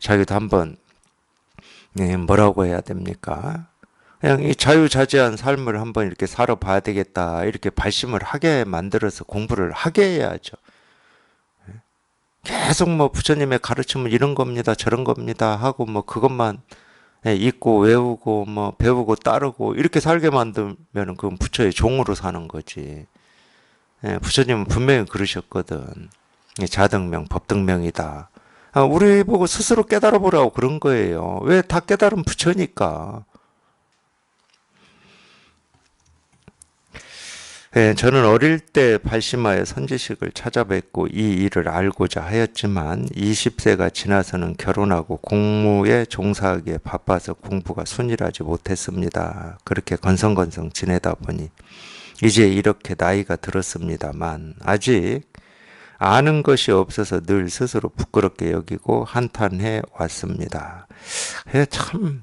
자기도 한번 뭐라고 해야 됩니까? 그냥 이 자유자재한 삶을 한번 이렇게 살아봐야 되겠다. 이렇게 발심을 하게 만들어서 공부를 하게 해야죠. 계속 뭐 부처님의 가르침은 이런 겁니다. 저런 겁니다. 하고 뭐 그것만 읽고 외우고 뭐 배우고 따르고 이렇게 살게 만들면 그건 부처의 종으로 사는 거지. 부처님은 분명히 그러셨거든. 자등명, 법등명이다. 우리 보고 스스로 깨달아 보라고 그런 거예요. 왜 다 깨달은 부처니까. 저는 어릴 때 발심하여 선지식을 찾아뵙고 이 일을 알고자 하였지만 20세가 지나서는 결혼하고 공무에 종사하기에 바빠서 공부가 순일하지 못했습니다. 그렇게 건성건성 지내다 보니 이제 이렇게 나이가 들었습니다만 아직 아는 것이 없어서 늘 스스로 부끄럽게 여기고 한탄해 왔습니다. 참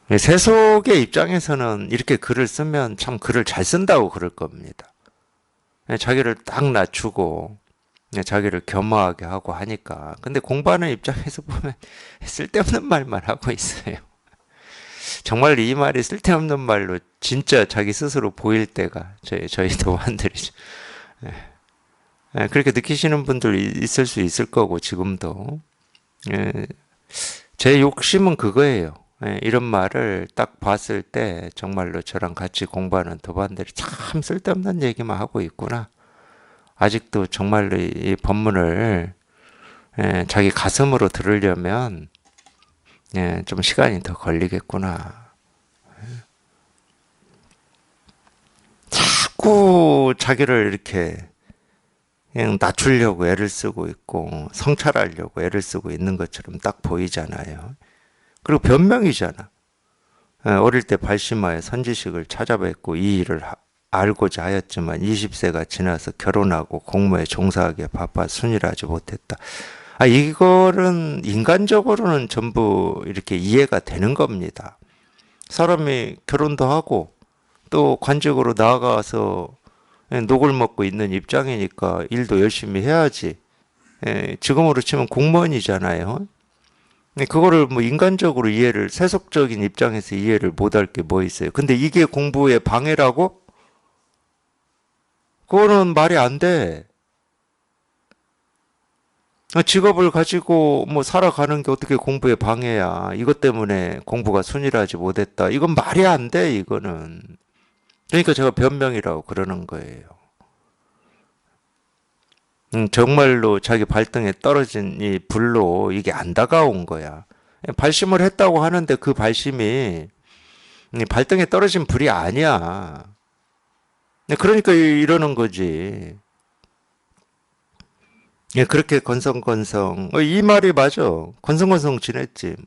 세속의 입장에서는 이렇게 글을 쓰면 참 글을 잘 쓴다고 그럴 겁니다. 자기를 딱 낮추고 자기를 겸허하게 하고 하니까. 근데 공부하는 입장에서 보면 쓸데없는 말만 하고 있어요. 정말 이 말이 쓸데없는 말로 진짜 자기 스스로 보일 때가 저희 도반들이죠. 그렇게 느끼시는 분들 있을 수 있을 거고 지금도. 제 욕심은 그거예요. 이런 말을 딱 봤을 때 정말로 저랑 같이 공부하는 도반들이 참 쓸데없는 얘기만 하고 있구나. 아직도 정말로 이 법문을 자기 가슴으로 들으려면 좀 시간이 더 걸리겠구나. 자꾸 자기를 이렇게 그냥 낮추려고 애를 쓰고 있고 성찰하려고 애를 쓰고 있는 것처럼 딱 보이잖아요. 그리고 변명이잖아. 어릴 때 발심하여 선지식을 찾아뵙고 이 일을 알고자 하였지만 20세가 지나서 결혼하고 공무에 종사하기에 바빠 순일하지 못했다. 이거는 인간적으로는 전부 이렇게 이해가 되는 겁니다. 사람이 결혼도 하고 또 관직으로 나아가서 녹을 먹고 있는 입장이니까 일도 열심히 해야지. 지금으로 치면 공무원이잖아요. 그거를 뭐 인간적으로 이해를, 세속적인 입장에서 이해를 못할 게 뭐 있어요. 근데 이게 공부의 방해라고? 그거는 말이 안 돼. 직업을 가지고 뭐 살아가는 게 어떻게 공부의 방해야. 이것 때문에 공부가 순일하지 못했다. 이건 말이 안 돼, 이거는. 그러니까 제가 변명이라고 그러는 거예요. 정말로 자기 발등에 떨어진 이 불로 이게 안 다가온 거야. 발심을 했다고 하는데 그 발심이 발등에 떨어진 불이 아니야. 그러니까 이러는 거지. 그렇게 건성건성. 이 말이 맞아. 건성건성 지냈지.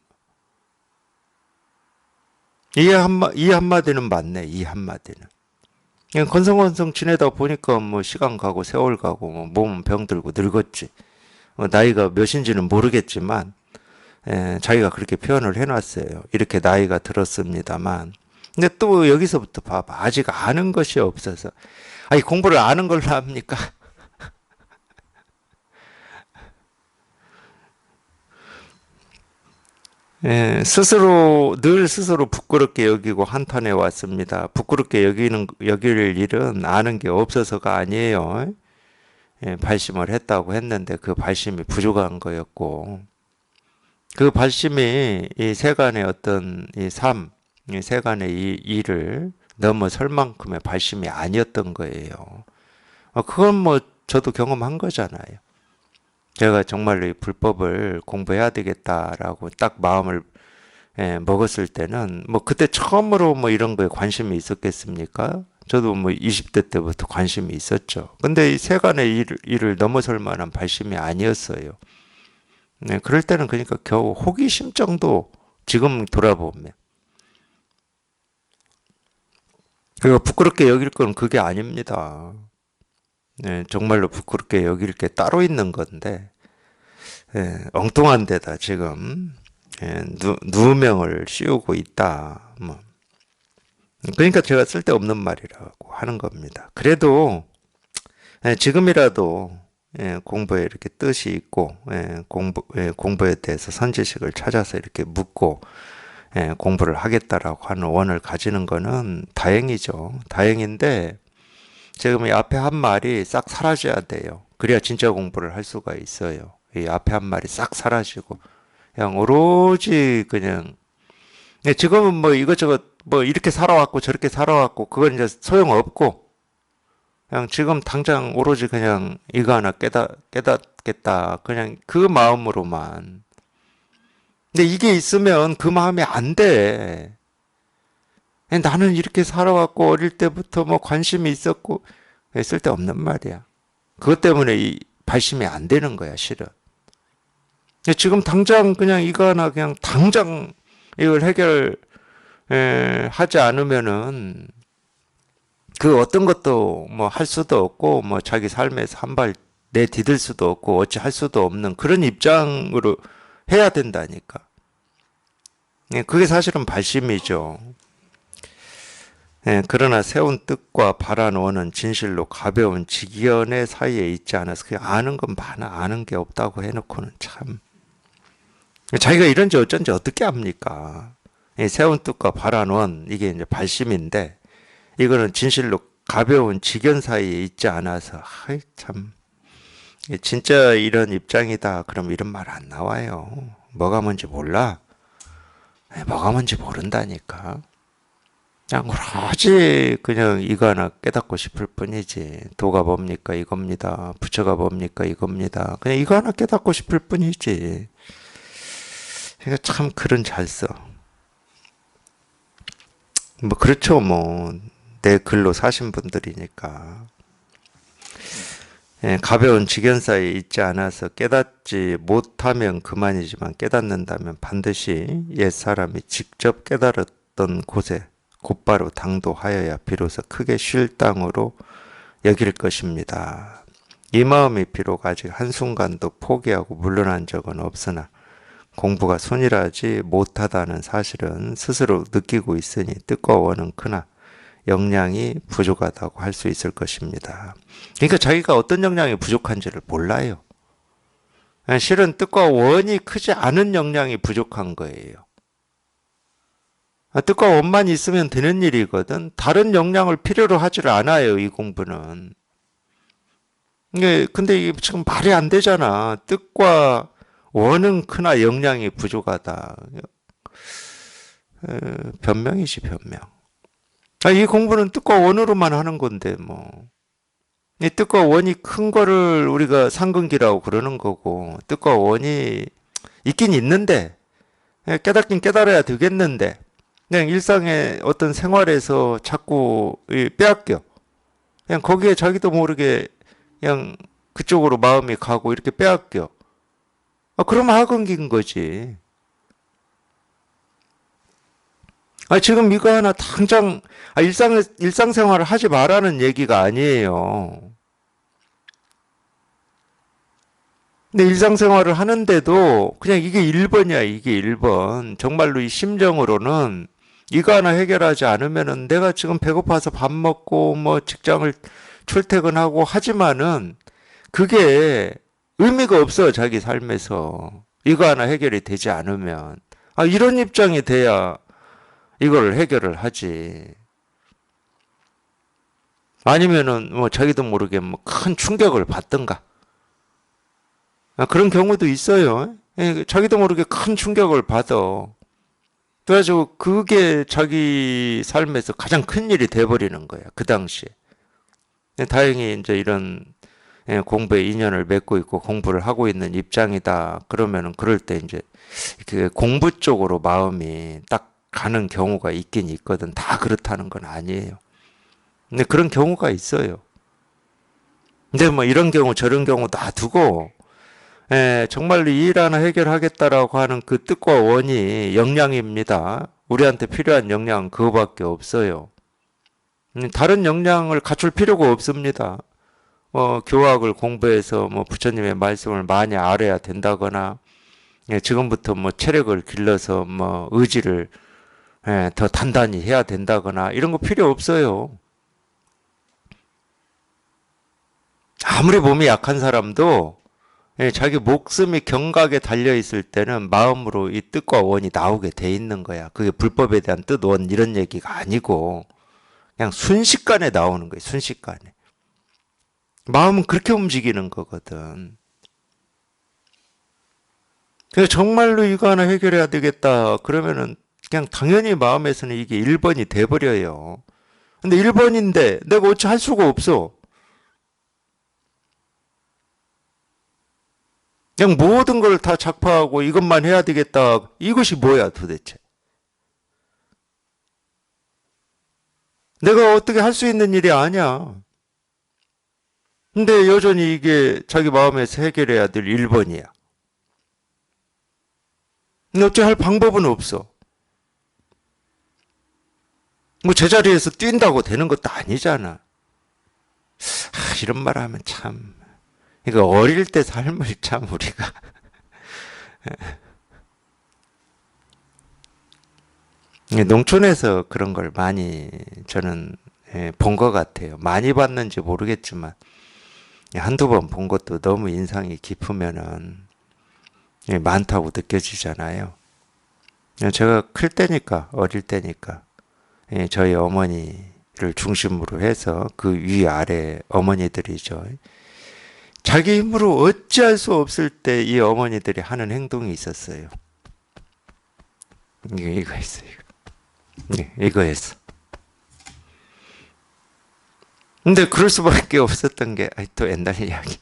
이 한마디는 맞네. 이 한마디는. 그냥 건성건성 지내다 보니까 뭐 시간 가고 세월 가고 뭐 몸은 병들고 늙었지. 나이가 몇인지는 모르겠지만 자기가 그렇게 표현을 해놨어요. 이렇게 나이가 들었습니다만. 근데 또 여기서부터 봐봐. 아직 아는 것이 없어서. 공부를 아는 걸로 합니까? 늘 스스로 부끄럽게 여기고 한탄해 왔습니다. 부끄럽게 여길 일은 아는 게 없어서가 아니에요. 발심을 했다고 했는데 그 발심이 부족한 거였고, 그 발심이 이 세간의 어떤 이 삶, 이 세간의 이 일을 넘어설 만큼의 발심이 아니었던 거예요. 그건 뭐 저도 경험한 거잖아요. 제가 정말로 이 불법을 공부해야 되겠다라고 딱 마음을 먹었을 때는 뭐 그때 처음으로 뭐 이런 거에 관심이 있었겠습니까? 저도 뭐 20대 때부터 관심이 있었죠. 근데 이 세간의 일을 넘어설 만한 발심이 아니었어요. 그럴 때는 그러니까 겨우 호기심 정도 지금 돌아보면. 그리고 부끄럽게 여길 건 그게 아닙니다. 정말로 부끄럽게 여길 게 따로 있는 건데, 엉뚱한 데다 지금, 누명을 씌우고 있다. 뭐. 그러니까 제가 쓸데없는 말이라고 하는 겁니다. 그래도, 지금이라도, 공부에 이렇게 뜻이 있고, 공부에 대해서 선지식을 찾아서 이렇게 묻고, 공부를 하겠다라고 하는 원을 가지는 거는 다행이죠. 다행인데 지금 이 앞에 한 말이 싹 사라져야 돼요. 그래야 진짜 공부를 할 수가 있어요. 이 앞에 한 말이 싹 사라지고 그냥 오로지 그냥 지금은 뭐 이것저것 뭐 이렇게 살아왔고 저렇게 살아왔고 그건 이제 소용없고 그냥 지금 당장 오로지 그냥 이거 하나 깨닫겠다. 그냥 그 마음으로만. 근데 이게 있으면 그 마음이 안 돼. 나는 이렇게 살아왔고 어릴 때부터 뭐 관심이 있었고 쓸데없는 말이야. 그것 때문에 이 발심이 안 되는 거야, 실은. 지금 당장 그냥 이거 하나 그냥 당장 이걸 하지 않으면은 그 어떤 것도 뭐 할 수도 없고 뭐 자기 삶에서 한 발 내디딜 수도 없고 어찌 할 수도 없는 그런 입장으로 해야 된다니까. 그게 사실은 발심이죠. 그러나 세운 뜻과 바란 원은 진실로 가벼운 직연의 사이에 있지 않아서 그 아는 건 많아 아는 게 없다고 해놓고는 참 자기가 이런지 어쩐지 어떻게 합니까? 세운 뜻과 바란 원 이게 이제 발심인데 이거는 진실로 가벼운 직연 사이에 있지 않아서 아이 참 진짜 이런 입장이다 그럼 이런 말 안 나와요. 뭐가 뭔지 몰라. 뭐가 뭔지 모른다니까. 그냥 오로지 그냥 이거 하나 깨닫고 싶을 뿐이지. 도가 뭡니까 이겁니다. 부처가 뭡니까 이겁니다. 그냥 이거 하나 깨닫고 싶을 뿐이지. 그러니까 참 글은 잘 써. 뭐 그렇죠 뭐. 내 글로 사신 분들이니까. 가벼운 직연 사이에 있지 않아서 깨닫지 못하면 그만이지만 깨닫는다면 반드시 옛사람이 직접 깨달았던 곳에 곧바로 당도하여야 비로소 크게 쉴 땅으로 여길 것입니다. 이 마음이 비록 아직 한순간도 포기하고 물러난 적은 없으나 공부가 손일하지 못하다는 사실은 스스로 느끼고 있으니 뜻과 원은 크나 역량이 부족하다고 할 수 있을 것입니다. 그러니까 자기가 어떤 역량이 부족한지를 몰라요. 실은 뜻과 원이 크지 않은 역량이 부족한 거예요. 뜻과 원만 있으면 되는 일이거든. 다른 역량을 필요로 하지를 않아요, 이 공부는. 근데 이게 지금 말이 안 되잖아. 뜻과 원은 크나 역량이 부족하다. 변명이지, 변명. 이 공부는 뜻과 원으로만 하는 건데, 뭐. 이 뜻과 원이 큰 거를 우리가 상근기라고 그러는 거고, 뜻과 원이 있긴 있는데, 깨닫긴 깨달아야 되겠는데, 그냥 일상의 어떤 생활에서 자꾸 빼앗겨. 그냥 거기에 자기도 모르게 그냥 그쪽으로 마음이 가고 이렇게 빼앗겨. 그러면 하근기인 거지. 지금 이거 하나 당장 일상생활을 하지 말라는 얘기가 아니에요. 근데 일상생활을 하는데도 그냥 이게 1번이야, 이게 1번. 정말로 이 심정으로는 이거 하나 해결하지 않으면은 내가 지금 배고파서 밥 먹고 뭐 직장을 출퇴근하고 하지만은 그게 의미가 없어, 자기 삶에서. 이거 하나 해결이 되지 않으면. 이런 입장이 돼야 이걸 해결을 하지. 아니면은 뭐 자기도 모르게 뭐 큰 충격을 받든가. 그런 경우도 있어요. 자기도 모르게 큰 충격을 받아. 그래가지고 그게 자기 삶에서 가장 큰 일이 돼버리는 거야. 그 당시에. 다행히 이제 이런 공부에 인연을 맺고 있고 공부를 하고 있는 입장이다. 그러면은 그럴 때 이제 그 공부 쪽으로 마음이 딱 가는 경우가 있긴 있거든. 다 그렇다는 건 아니에요. 근데 그런 경우가 있어요. 근데 뭐 이런 경우 저런 경우 놔두고 정말로 이 일 하나 해결하겠다라고 하는 그 뜻과 원이 역량입니다. 우리한테 필요한 역량은 그거밖에 없어요. 다른 역량을 갖출 필요가 없습니다. 교학을 공부해서 뭐 부처님의 말씀을 많이 알아야 된다거나, 지금부터 뭐 체력을 길러서 뭐 의지를 더 단단히 해야 된다거나 이런 거 필요 없어요. 아무리 몸이 약한 사람도 예, 자기 목숨이 경각에 달려 있을 때는 마음으로 이 뜻과 원이 나오게 돼 있는 거야. 그게 불법에 대한 뜻, 원 이런 얘기가 아니고 그냥 순식간에 나오는 거예요. 순식간에. 마음은 그렇게 움직이는 거거든. 그래서 정말로 이거 하나 해결해야 되겠다. 그러면은 그냥 당연히 마음에서는 이게 1번이 돼버려요. 근데 1번인데 내가 어찌 할 수가 없어. 그냥 모든 걸 다 작파하고 이것만 해야 되겠다. 이것이 뭐야 도대체. 내가 어떻게 할 수 있는 일이 아니야. 근데 여전히 이게 자기 마음에서 해결해야 될 1번이야. 근데 어찌 할 방법은 없어. 뭐 제자리에서 뛴다고 되는 것도 아니잖아. 이런 말 하면 참. 이거 어릴 때 삶을 참 우리가. 농촌에서 그런 걸 많이 저는 본 것 같아요. 많이 봤는지 모르겠지만 한두 번 본 것도 너무 인상이 깊으면은 많다고 느껴지잖아요. 제가 클 때니까 어릴 때니까 저희 어머니를 중심으로 해서 그 위아래 어머니들이죠. 자기 힘으로 어찌할 수 없을 때 이 어머니들이 하는 행동이 있었어요. 이거 했어요. 이거 했어. 근데 그럴 수밖에 없었던 게 또 옛날 이야기.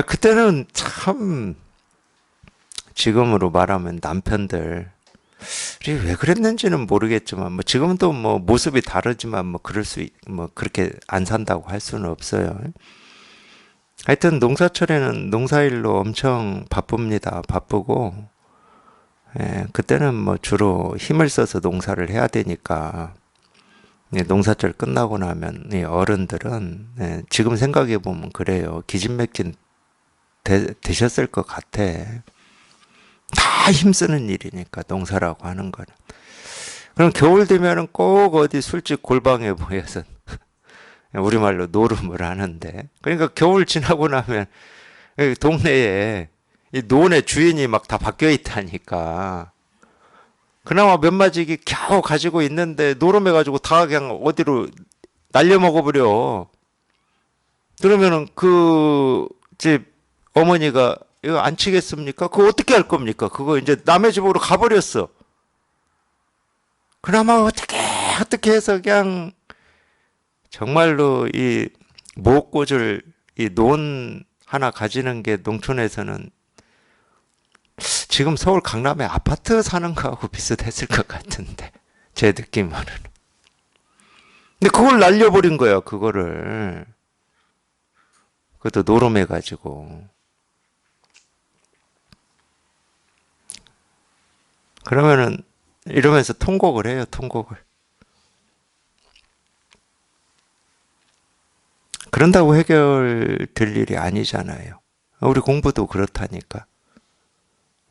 그때는 참 지금으로 말하면 남편들 왜 그랬는지는 모르겠지만 뭐 지금도 뭐 모습이 다르지만 뭐 뭐 그렇게 안 산다고 할 수는 없어요. 하여튼 농사철에는 농사일로 엄청 바쁩니다. 바쁘고 그때는 뭐 주로 힘을 써서 농사를 해야 되니까 농사철 끝나고 나면 어른들은 지금 생각해 보면 그래요. 기진맥진 되셨을 것 같아. 다 힘쓰는 일이니까 농사라고 하는 거는. 그럼 겨울 되면은 꼭 어디 술집 골방에 모여서 우리말로 노름을 하는데, 그러니까 겨울 지나고 나면 동네에 이 논의 주인이 막 다 바뀌어 있다니까. 그나마 몇 마지기 겨우 가지고 있는데 노름해가지고 다 그냥 어디로 날려 먹어버려. 그러면은 그 집 어머니가 이거 안 치겠습니까? 그거 어떻게 할 겁니까? 그거 이제 남의 집으로 가버렸어. 그나마 어떻게 해서 그냥 정말로 이 목꽂을 이 논 하나 가지는 게 농촌에서는 지금 서울 강남에 아파트 사는 거하고 비슷했을 것 같은데 제 느낌으로는. 근데 그걸 날려버린 거야. 그거를. 그것도 노름해가지고. 그러면은 이러면서 통곡을 해요. 통곡을. 그런다고 해결될 일이 아니잖아요. 우리 공부도 그렇다니까.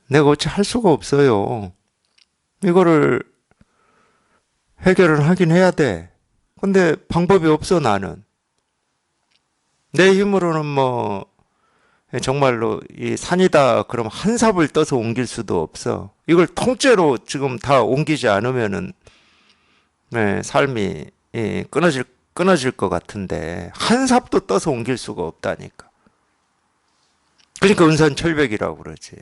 내가 어찌 할 수가 없어요. 이거를 해결을 하긴 해야 돼. 근데 방법이 없어, 나는. 내 힘으로는 뭐 정말로 이 산이다 그러면 한 삽을 떠서 옮길 수도 없어. 이걸 통째로 지금 다 옮기지 않으면은 삶이 끊어질 것 같은데 한 삽도 떠서 옮길 수가 없다니까. 그러니까 은산철벽이라고 그러지.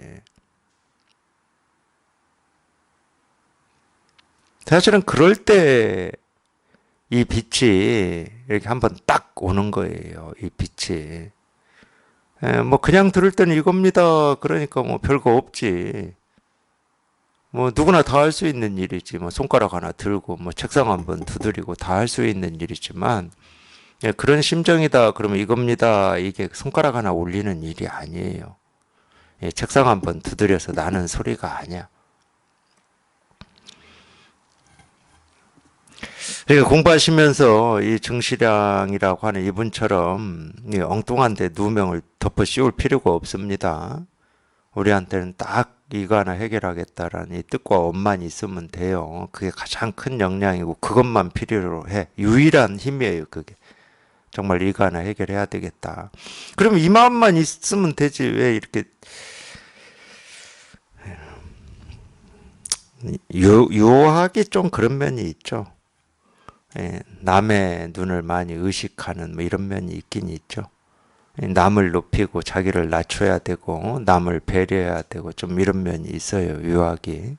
사실은 그럴 때 이 빛이 이렇게 한번 딱 오는 거예요. 이 빛이. 뭐 그냥 들을 때는 이겁니다. 그러니까 뭐 별거 없지. 뭐 누구나 다 할 수 있는 일이지. 뭐 손가락 하나 들고 뭐 책상 한번 두드리고 다 할 수 있는 일이지만 그런 심정이다. 그러면 이겁니다. 이게 손가락 하나 올리는 일이 아니에요. 책상 한번 두드려서 나는 소리가 아니야. 그러니까 공부하시면서 이 증시량이라고 하는 이분처럼 이 엉뚱한 데 누명을 덮어 씌울 필요가 없습니다. 우리한테는 딱 이거 하나 해결하겠다라는 이 뜻과 원만 있으면 돼요. 그게 가장 큰 역량이고 그것만 필요로 해. 유일한 힘이에요, 그게. 정말 이거 하나 해결해야 되겠다. 그럼 이 마음만 있으면 되지. 왜 이렇게 유혹이 좀 그런 면이 있죠. 예, 남의 눈을 많이 의식하는 뭐 이런 면이 있긴 있죠. 예, 남을 높이고 자기를 낮춰야 되고 남을 배려해야 되고 좀 이런 면이 있어요. 유학이.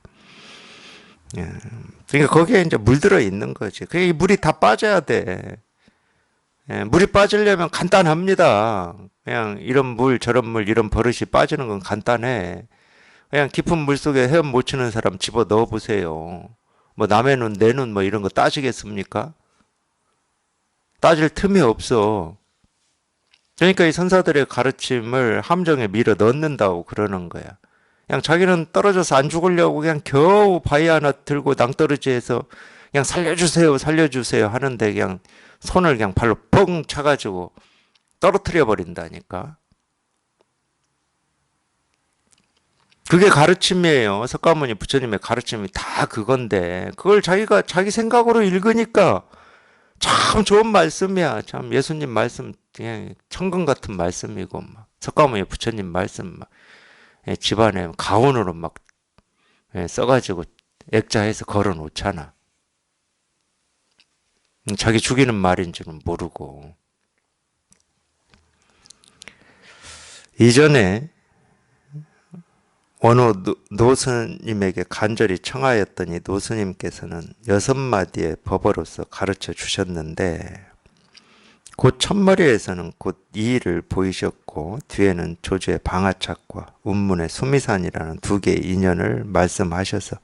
예, 그러니까 거기에 이제 물들어 있는 거지. 그게 물이 다 빠져야 돼. 예, 물이 빠지려면 간단합니다. 그냥 이런 물 저런 물 이런 버릇이 빠지는 건 간단해. 그냥 깊은 물 속에 헤엄 못 치는 사람 집어 넣어 보세요. 뭐 남의 눈, 내 눈 뭐 이런 거 따지겠습니까? 따질 틈이 없어. 그러니까 이 선사들의 가르침을 함정에 밀어 넣는다고 그러는 거야. 그냥 자기는 떨어져서 안 죽으려고 그냥 겨우 바위 하나 들고 낭떠러지에서 그냥 살려주세요, 살려주세요 하는데 그냥 손을 그냥 발로 뻥 차가지고 떨어뜨려 버린다니까. 그게 가르침이에요. 석가모니 부처님의 가르침이 다 그건데 그걸 자기가 자기 생각으로 읽으니까 참 좋은 말씀이야. 참 예수님 말씀 그냥 천금 같은 말씀이고 막 석가모니 부처님 말씀 막 집안에 가온으로 막 써가지고 액자해서 걸어 놓잖아. 자기 죽이는 말인 줄은 모르고. 이전에 어느 노스님에게 간절히 청하였더니 노스님께서는 6마디의 법어로서 가르쳐 주셨는데 곧 첫머리에서는 곧 이의를 보이셨고 뒤에는 조주의 방아착과 운문의 수미산이라는 두 개의 인연을 말씀하셔서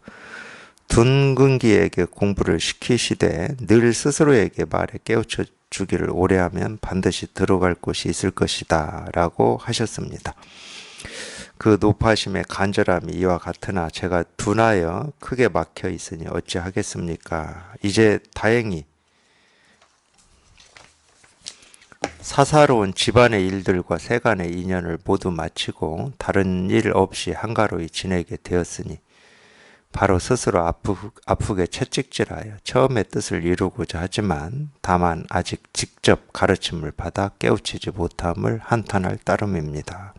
둔근기에게 공부를 시키시되 늘 스스로에게 말에 깨우쳐 주기를 오래하면 반드시 들어갈 곳이 있을 것이다 라고 하셨습니다. 그 높아심의 간절함이 이와 같으나 제가 둔하여 크게 막혀 있으니 어찌하겠습니까? 이제 다행히 사사로운 집안의 일들과 세간의 인연을 모두 마치고 다른 일 없이 한가로이 지내게 되었으니 바로 스스로 아프게 채찍질하여 처음의 뜻을 이루고자 하지만 다만 아직 직접 가르침을 받아 깨우치지 못함을 한탄할 따름입니다.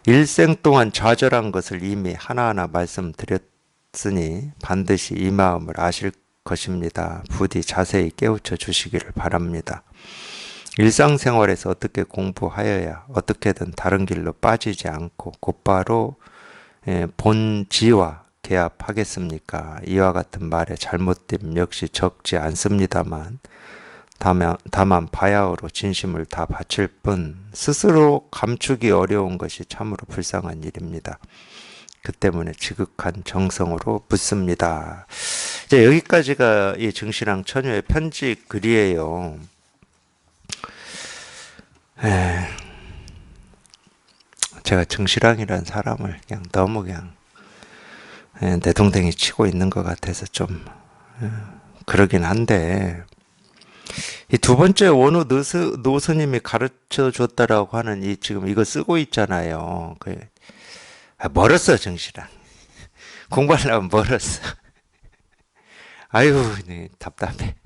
일생 동안 좌절한 것을 이미 하나하나 말씀드렸으니 반드시 이 마음을 아실 것입니다. 부디 자세히 깨우쳐 주시기를 바랍니다. 일상생활에서 어떻게 공부하여야 어떻게든 다른 길로 빠지지 않고 곧바로 본지와 개합하겠습니까? 이와 같은 말의 잘못됨 역시 적지 않습니다만 다만 바야흐로 진심을 다 바칠 뿐 스스로 감추기 어려운 것이 참으로 불쌍한 일입니다. 그 때문에 지극한 정성으로 묻습니다. 이제 여기까지가 이 증신왕 처녀의 편지 글이에요. 제가 증신왕이라는 사람을 그냥 너무 그냥 내동댕이 치고 있는 것 같아서 좀 그러긴 한데 이 두 번째 원우 노스님이 가르쳐 줬다라고 하는 이 지금 이거 쓰고 있잖아요. 멀었어 정신아. 공부하려면 멀었어. 아유 네, 답답해.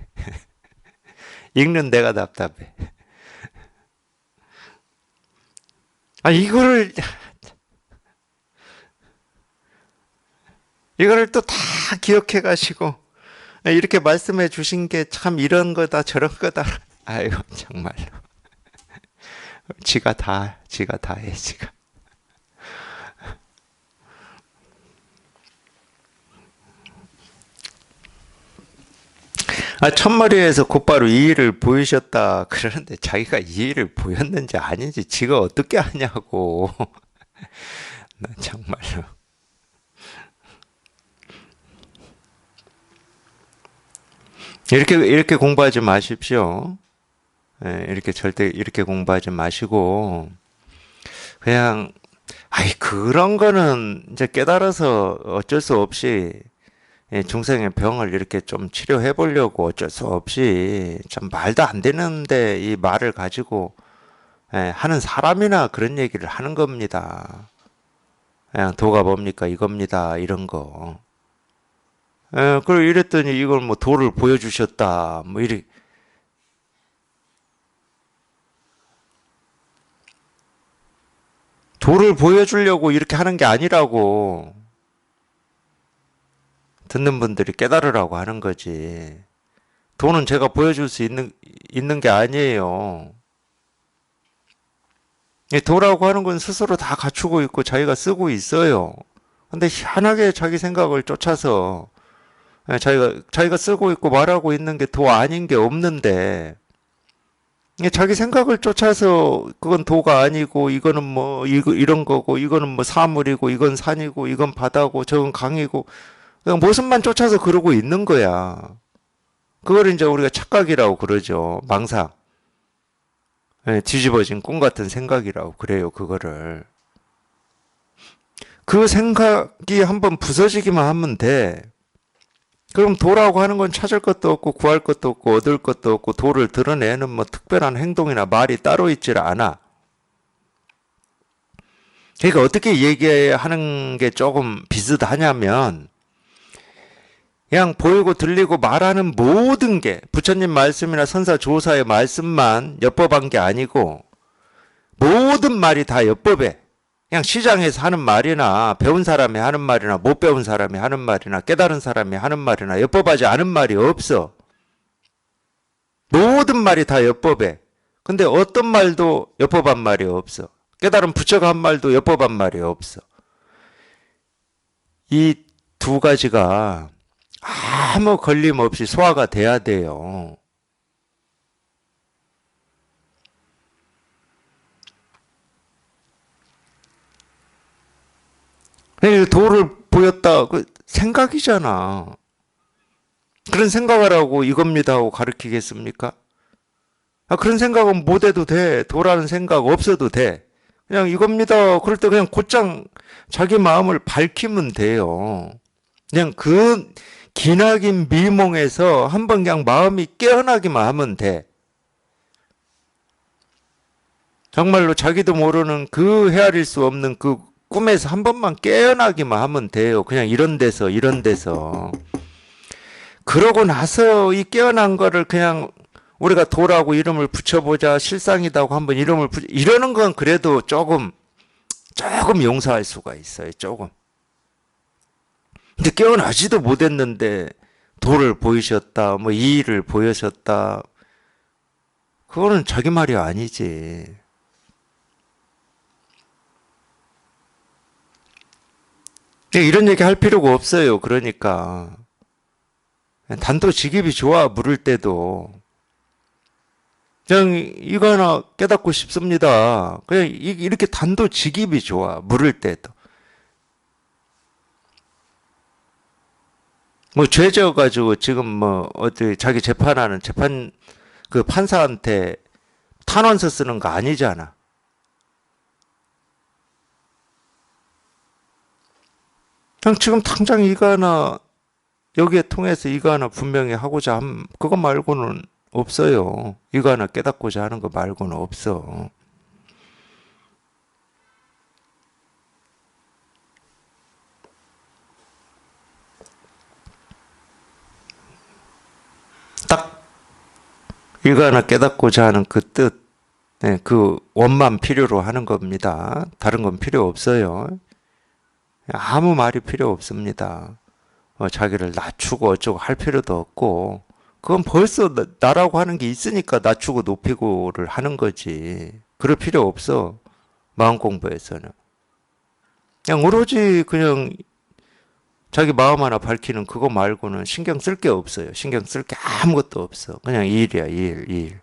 읽는 내가 답답해. 아 이거를 또 다 기억해 가시고 이렇게 말씀해 주신 게 참 이런 거다 저런 거다. 아이고 정말로. 지가 다 해, 지가. 첫머리에서 곧바로 이의를 보이셨다 그러는데 자기가 이의를 보였는지 아닌지 지가 어떻게 아냐고. 나 정말로. 이렇게 공부하지 마십시오. 이렇게 절대 이렇게 공부하지 마시고 그냥 그런 거는 이제 깨달아서 어쩔 수 없이 중생의 병을 이렇게 좀 치료해 보려고 어쩔 수 없이 참 말도 안 되는데 이 말을 가지고 하는 사람이나 그런 얘기를 하는 겁니다. 그냥 도가 뭡니까 이겁니다 이런 거. 그리고 이랬더니 이걸 뭐 도를 보여주셨다 뭐 도를 보여주려고 이렇게 하는 게 아니라고 듣는 분들이 깨달으라고 하는 거지. 도는 제가 보여줄 수 있는 게 아니에요. 이 도라고 하는 건 스스로 다 갖추고 있고 자기가 쓰고 있어요. 근데 희한하게 자기 생각을 쫓아서 자기가 쓰고 있고 말하고 있는 게 도 아닌 게 없는데 자기 생각을 쫓아서 그건 도가 아니고 이거는 뭐 이런 거고 이거는 뭐 사물이고 이건 산이고 이건 바다고 저건 강이고 그냥 모습만 쫓아서 그러고 있는 거야. 그걸 이제 우리가 착각이라고 그러죠. 망상. 뒤집어진 꿈 같은 생각이라고 그래요. 그거를. 그 생각이 한번 부서지기만 하면 돼. 그럼 도라고 하는 건 찾을 것도 없고 구할 것도 없고 얻을 것도 없고 도를 드러내는 뭐 특별한 행동이나 말이 따로 있질 않아. 그러니까 어떻게 얘기하는 게 조금 비슷하냐면 그냥 보이고 들리고 말하는 모든 게 부처님 말씀이나 선사 조사의 말씀만 엿법한 게 아니고 모든 말이 다 엿법에 그냥 시장에서 하는 말이나 배운 사람이 하는 말이나 못 배운 사람이 하는 말이나 깨달은 사람이 하는 말이나 엿법하지 않은 말이 없어. 모든 말이 다 엿법에. 근데 어떤 말도 엿법한 말이 없어. 깨달은 부처가 한 말도 엿법한 말이 없어. 이 두 가지가 아무 걸림 없이 소화가 돼야 돼요. 도를 보였다. 그 생각이잖아. 그런 생각을 하고 이겁니다 하고 가르치겠습니까? 그런 생각은 못 해도 돼. 도라는 생각 없어도 돼. 그냥 이겁니다. 그럴 때 그냥 곧장 자기 마음을 밝히면 돼요. 그냥 그 기나긴 미몽에서 한번 그냥 마음이 깨어나기만 하면 돼. 정말로 자기도 모르는 그 헤아릴 수 없는 그 꿈에서 한 번만 깨어나기만 하면 돼요. 그냥 이런 데서 이런 데서. 그러고 나서 이 깨어난 거를 그냥 우리가 도라고 이름을 붙여보자 실상이다고 한번 이름을 이러는 건 그래도 조금 용서할 수가 있어요. 조금. 근데 깨어나지도 못했는데 도를 보이셨다, 뭐 이의를 보여셨다. 그거는 자기 말이 아니지. 이런 얘기 할 필요가 없어요. 그러니까 단도직입이 좋아. 물을 때도 그냥 이거 하나 깨닫고 싶습니다. 그냥 이렇게 단도직입이 좋아. 물을 때도. 뭐 죄져 가지고 지금 뭐 어디 자기 재판하는 재판 그 판사한테 탄원서 쓰는 거 아니잖아. 그냥 지금 당장 이거 하나 여기에 통해서 이거 하나 분명히 하고자 함 그거 말고는 없어요. 이거 하나 깨닫고자 하는 거 말고는 없어. 딱 이거 하나 깨닫고자 하는 그 뜻, 그 원만 필요로 하는 겁니다. 다른 건 필요 없어요. 아무 말이 필요 없습니다. 자기를 낮추고 어쩌고 할 필요도 없고 그건 벌써 나라고 하는 게 있으니까 낮추고 높이고를 하는 거지. 그럴 필요 없어. 마음 공부에서는. 그냥 오로지 그냥 자기 마음 하나 밝히는 그거 말고는 신경 쓸 게 없어요. 신경 쓸 게 아무것도 없어. 그냥 이 일이야, 이 일, 이 일.